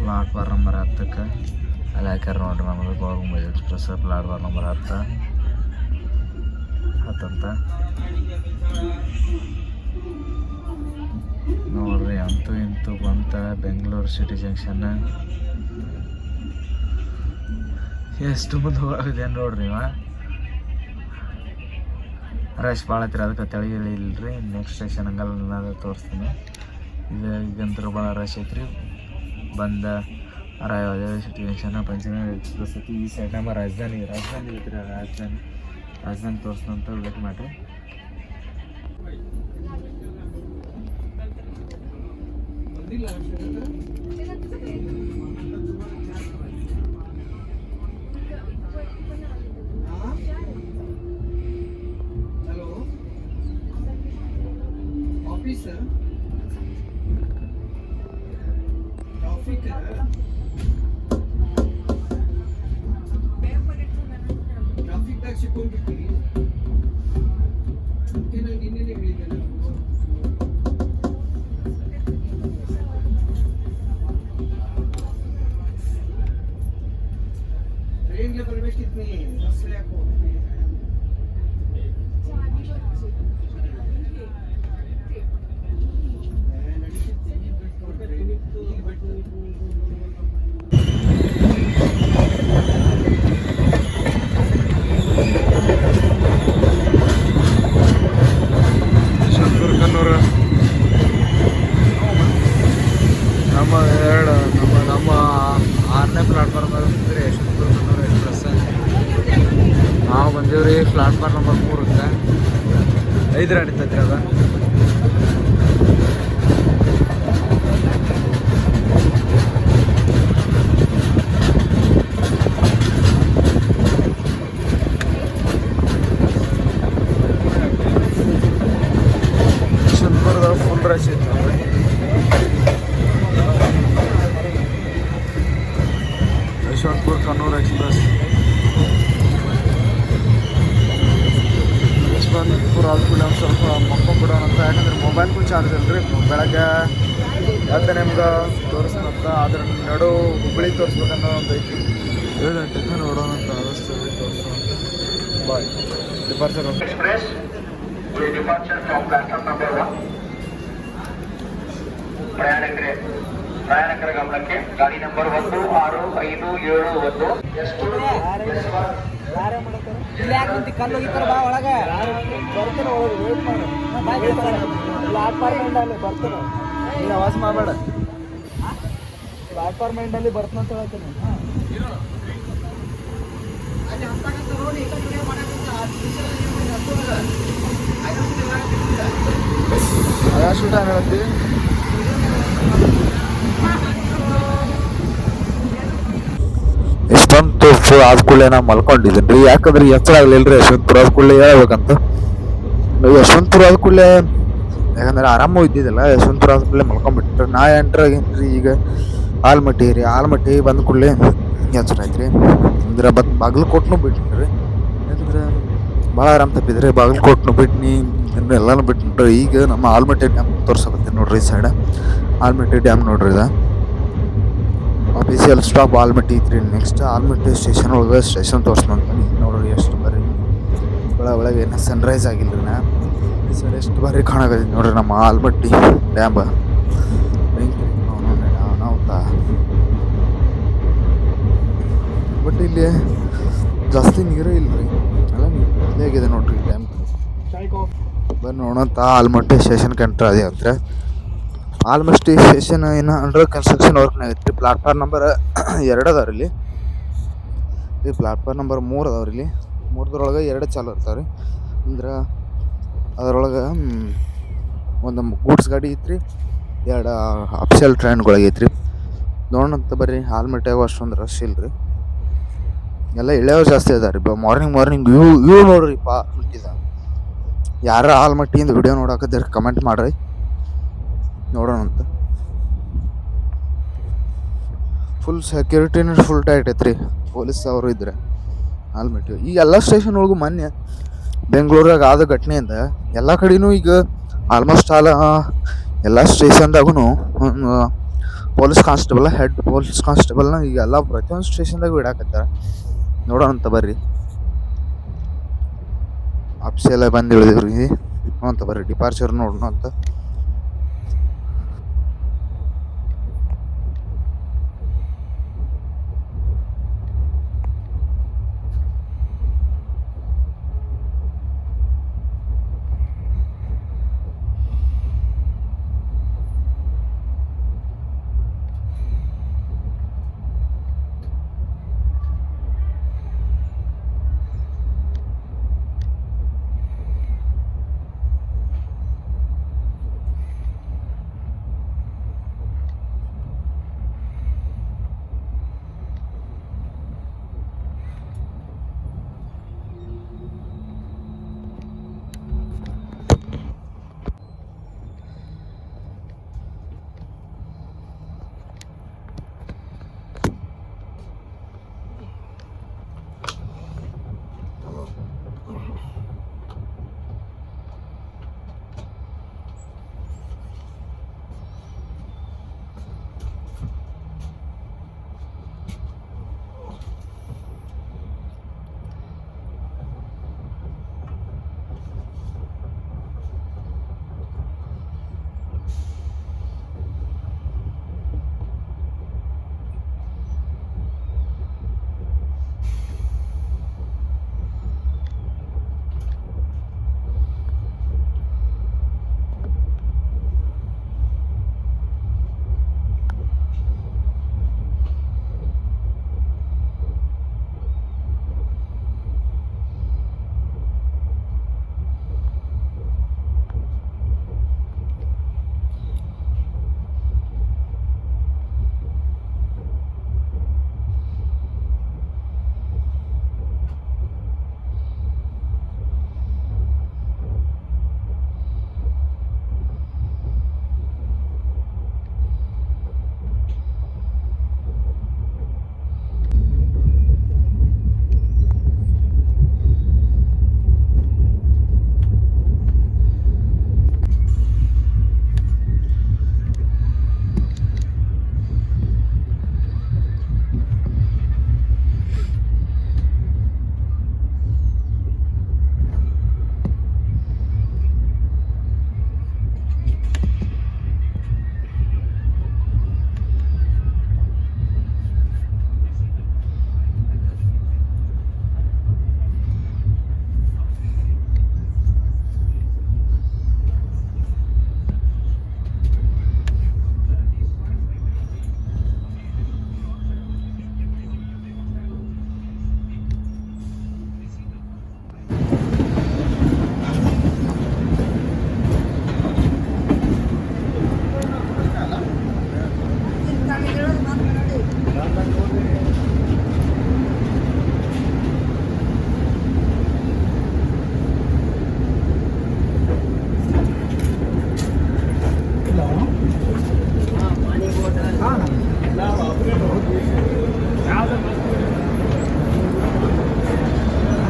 ಪ್ಲಾಟ್ಫಾರ್ಮ್ ನಂಬರ್ 10ಕ್ಕೆ ಅಲ್ಲಿ ಹಾಕ್ಯಾರ ನೋಡ್ರಿ ನಮ್ಮದು ಗೋಲ್ಗುಂಬಜ್ ಎಕ್ಸ್ಪ್ರೆಸ್. ಪ್ಲಾಟ್ಫಾರ್ಮ್ ನಂಬರ್ 10 ಅಂತ ನೋಡ್ರಿ. ಅಂತೂ ಇಂತೂ ಬಂತ ಬೆಂಗಳೂರು ಸಿಟಿ ಜಂಕ್ಷನ್. ಎಷ್ಟು ಮುಂದೆ ಹೋಗಿದೆ ನೋಡ್ರಿ. ರಶ್ ಭಾಳ ಐತ್ರಿ, ಅದಕ್ಕೆ ತೆಳಗಿಳಿ ಇಲ್ರಿ. ನೆಕ್ಸ್ಟ್ ಸ್ಟೇಷನ್ ಹಂಗಲ್ಲ ತೋರಿಸ್ತೀನಿ. ಈಗಂತೂ ಭಾಳ ರಶ್ ಐತ್ರಿ. ಬಂದ ಸಿಟಿ ಜಂಕ್ಷನ್ ಪಂಚಗಂಗಾ ಎಕ್ಸ್ಪ್ರೆಸ್ ಐತಿ. ಈ ಸೈಡ್ ನಮ್ಮ ರಾಜಧಾನಿ ಐತ್ರಿ. ರಾಜಧಾನಿ ತೋರಿಸ್ತಂತ ವೇಟ್ ಮಾಡಿರಿ. ಒಂದನೇ ಪ್ಲಾಟ್ಫಾರ್ಮ್ ರೀ ಯಶವಂತಪುರ ಕಣ್ಣೂರು ಎಕ್ಸ್ಪ್ರೆಸ್. ನಾವು ಬಂದೀವ್ರಿ ಪ್ಲಾಟ್ಫಾರ್ಮ್ ನಂಬರ್ 3ಕ್ಕೆ. 5 ನಡೀತೈತ್ರಿ ಅದ. ಯಶವಂತಪುರದಾಗ ಫುಲ್ ರಶ್ ಐತೆ ನೋಡ್ರಿ. ಯಶವಂತಪುರ ಕಣ್ಣೂರು ಎಕ್ಸ್ಪ್ರೆಸ್. ಯಶವಂತಪುರ ಆದ್ಮೇಲೆ ಒಂದು ಸ್ವಲ್ಪ ಮಕ್ಕೊಂಡ್ಬಿಡೋಣ ಅಂತ. ಯಾಕಂದ್ರೆ ಮೊಬೈಲ್ಗೂ ಚಾರ್ಜ್ ಇಲ್ರಿ. ಬೆಳಗ್ಗೆ ಮತ್ತೆ ನಿಮ್ಗೆ ತೋರಿಸ್ನಂತ ಅದ್ರ ನಡು ಹುಬ್ಬಳ್ಳಿ ತೋರಿಸ್ಬೇಕನ್ನೋ ಒಂದು ಐತಿ. 7 ಗಂಟೆಗೆ ನೋಡೋಣ ಅಂತ. ಆದಷ್ಟು ತೋರಿಸೋಣ. Bye. Departure Express will departure from platform number 1. ಪ್ರಯಾಣಿಕರ ಗಮನಕ್ಕೆ ಗಾಡಿ ನಂಬರ್ 16571 ಕಲ್ಲು ಹೋಗಿತ್ತಾರ ಬಾ ಒಳಗೆ ಬರ್ತಾನೆ. ಒಳಗೆ ವೇಟ್ ಮಾಡು. ಪ್ಲಾಟ್ಫಾರ್ಮ್ ಎಂಡಲ್ಲಿ ಬರ್ತಾನೆ. ನೀನು ಆವಾಜ್ ಮಾಡಬೇಡ. ಪ್ಲಾಟ್ಫಾರ್ಮ್ ಎಂಡಲ್ಲಿ ಬರ್ತಾನಂತ ಹೇಳ್ತೀನಿ. ಯಾವ ಶೂಟ ಹೇಳತ್ತಿ? ಯಶವಂತಪುರ ಆದ ಕೂಡಲೇ ನಾ ಮಲ್ಕೊಂಡಿದ್ದೀನಿ ರೀ. ಯಾಕಂದ್ರೆ ಎಚ್ಚರ ಆಗಲಿಲ್ಲ ರೀ ಯಶವಂತಪುರ ಆದ ಕೂಡಲೇ ಹೇಳ್ಬೇಕಂತ. ಯಶವಂತಪುರ ಆದ ಕೂಡಲೇ ಯಾಕಂದ್ರೆ ಆರಾಮ ಇದ್ದಿದ್ದಲ್ಲ. ಯಶವಂತಪುರ ಆದ ಕೂಡಲೇ ಮಲ್ಕೊಂಡ್ಬಿಟ್ರೆ ನಾ ಎಂಟ್ರಾಗೇನ್ರಿ. ಈಗ ಆಲ್ಮಟ್ಟಿ ರೀ. ಆಲ್ಮಟ್ಟಿ ಬಂದ ಕೂಡಲೇ ಎಚ್ಚರ ಆಯ್ತು ರೀ. ಅಂದ್ರೆ ಬಾಗಲಕೋಟ್ನು ಬಿಟ್ಟಿನಿ ರೀ. ಯಾಕಂದ್ರೆ ಭಾಳ ಆರಾಮ್ ತಪ್ಪಿದ್ರಿ. ಬಾಗಲಕೋಟ್ನು ಬಿಟ್ನಿ, ಎಲ್ಲನೂ ಬಿಟ್ಬಿಟ್ರಿ. ಈಗ ನಮ್ಮ ಆಲ್ಮಟ್ಟಿ ಡ್ಯಾಮ್ ತೋರ್ಸಕತ್ತೀನಿ ನೋಡ್ರಿ. ಈ ಸೈಡ್ ಆಲ್ಮಟ್ಟಿ ಡ್ಯಾಮ್ ನೋಡ್ರಿ. ಇದು ಆಫೀಸಿಯಲ್ ಸ್ಟಾಪ್ ಆಲ್ಮಟ್ಟಿ ಐತ್ರಿ. ನೆಕ್ಸ್ಟ್ ಆಲ್ಮಟ್ಟಿ ಸ್ಟೇಷನ್ ಒಳಗೆ ಸ್ಟೇಷನ್ ತೋರಿಸ್ನಂತ ನೋಡ್ರಿ. ಎಷ್ಟು ಬರ್ರಿ ಒಳಗೆ ಏನೋ ಸನ್ರೈಸ್ ಆಗಿಲ್ಲ ರೀ. ಈ ಸೈಡ್ ಎಷ್ಟು ಬರ್ರಿ ಕಾಣಕತ್ತೀನಿ ನೋಡ್ರಿ ನಮ್ಮ ಆಲ್ಮಟ್ಟಿ ಡ್ಯಾಮ್. ನಾವುತ್ತಾ ಬಟ್ ಇಲ್ಲಿ ಜಾಸ್ತಿ ನೀರೇ ಇಲ್ಲ ರೀ. ಎಲ್ಲ ನೀರು ಹೇಗಿದೆ ನೋಡ್ರಿ ಡ್ಯಾಮ್. ಬನ್ನಿ ನೋಡೋಂತ ಆಲ್ಮಟ್ಟಿ ಸ್ಟೇಷನ್ಗೆ ಎಂಟ್ರ್ ಅದೇ ಅಂದ್ರೆ. ಆಲ್ಮಟ್ಟಿ ಸ್ಟೇಷನ್ ಏನು ಅಂಡರ್ ಕನ್ಸ್ಟ್ರಕ್ಷನ್ ವರ್ಕ್ನಾಗ ಐತ್ರಿ. ಪ್ಲಾಟ್ಫಾರ್ಮ್ ನಂಬರ್ 2 ಅದಾವ್ರಿ ಇಲ್ಲಿ. ಈ ಪ್ಲಾಟ್ಫಾರ್ಮ್ ನಂಬರ್ 3 ಅದಾವ್ರಿ ಇಲ್ಲಿ. 3 2 ಚಾಲು ಇರ್ತಾವ್ರಿ. ಅಂದ್ರೆ ಅದರೊಳಗೆ ಒಂದು ಗೂಡ್ಸ್ ಗಾಡಿ ಐತ್ರಿ, 2 ಅಫಿಷಿಯಲ್ ಟ್ರೈನ್ಗಳಾಗೈತ್ರಿ. ನೋಡೋಣಂತ ಬರ್ರಿ. ಆಲ್ಮಟ್ಟಿಯಾಗ ಅಷ್ಟೊಂದು ರಶ್ ಇಲ್ರಿ. ಎಲ್ಲ ಇಳೆಯವ್ರು ಜಾಸ್ತಿ ಇದಾರೆ ರೀ. ಮಾರ್ನಿಂಗ್ ವ್ಯೂ ನೋಡ್ರಿ ಪಾ ಮುಟ್ಟಿದ. ಯಾರ ಆಲ್ಮಟ್ಟಿಯಿಂದ ವಿಡಿಯೋ ನೋಡಾಕತ್ತೀರಿ ಕಮೆಂಟ್ ಮಾಡ್ರಿ, ನೋಡೋಣಂತ. ಫುಲ್ ಸೆಕ್ಯೂರಿಟಿನೂ ಫುಲ್ ಟೈಟ್ ಐತ್ರಿ. ಪೊಲೀಸ್ ಅವರು ಇದ್ರೆ ಆಲ್ಮಟ್ಟಿ. ಈಗ ಎಲ್ಲ ಸ್ಟೇಷನ್ ಒಳಗೂ ಮೊನ್ನೆ ಬೆಂಗಳೂರಾಗ ಆದ ಘಟನೆಯಿಂದ ಎಲ್ಲ ಕಡೆನೂ ಈಗ ಆಲ್ಮೋಸ್ಟ್ ಎಲ್ಲ ಸ್ಟೇಷನ್ದಾಗೂ ಪೊಲೀಸ್ ಕಾನ್ಸ್ಟೇಬಲ್, ಹೆಡ್ ಪೊಲೀಸ್ ಕಾನ್ಸ್ಟೇಬಲ್ನ ಈಗ ಎಲ್ಲ ಪ್ರತಿಯೊಂದು ಸ್ಟೇಷನ್ದಾಗೂ ಇಡಾಕತ್ತಾರ. ನೋಡೋಣಂತ ಬರ್ರಿ. ಆಫೀಸೆಲ್ಲ ಬಂದು ಇಳಿದಿವ್ರಿ ಅಂತ ಬರ್ರಿ. ಡಿಪಾರ್ಚರ್ ನೋಡೋಣ ಅಂತ.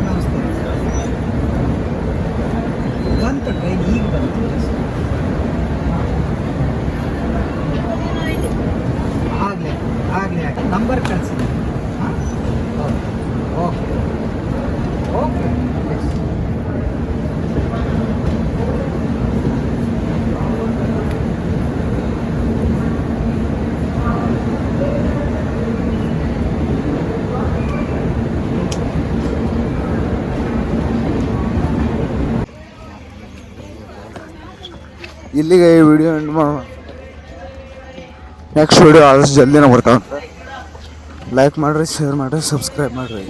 ನಮಸ್ತೆ. ಬಂತು ಟ್ರೈನ್, ಈಗ ಬಂತು. ಆಗಲಿ ನಂಬರ್ ಕಳಿಸಿದೆ. ಹಾಂ ಓಕೆ ಓಕೆ. ಇಲ್ಲಿಗೆ ಈ ವಿಡಿಯೋ ಎಂಡ್ ಮಾಡೋಣ. ನೆಕ್ಸ್ಟ್ ವಿಡಿಯೋ ಆದಷ್ಟು ಜಲ್ದಿನ ಬರ್ತಾವೆ. ಲೈಕ್ ಮಾಡಿರಿ, ಶೇರ್ ಮಾಡಿರಿ, ಸಬ್ಸ್ಕ್ರೈಬ್ ಮಾಡಿರಿ.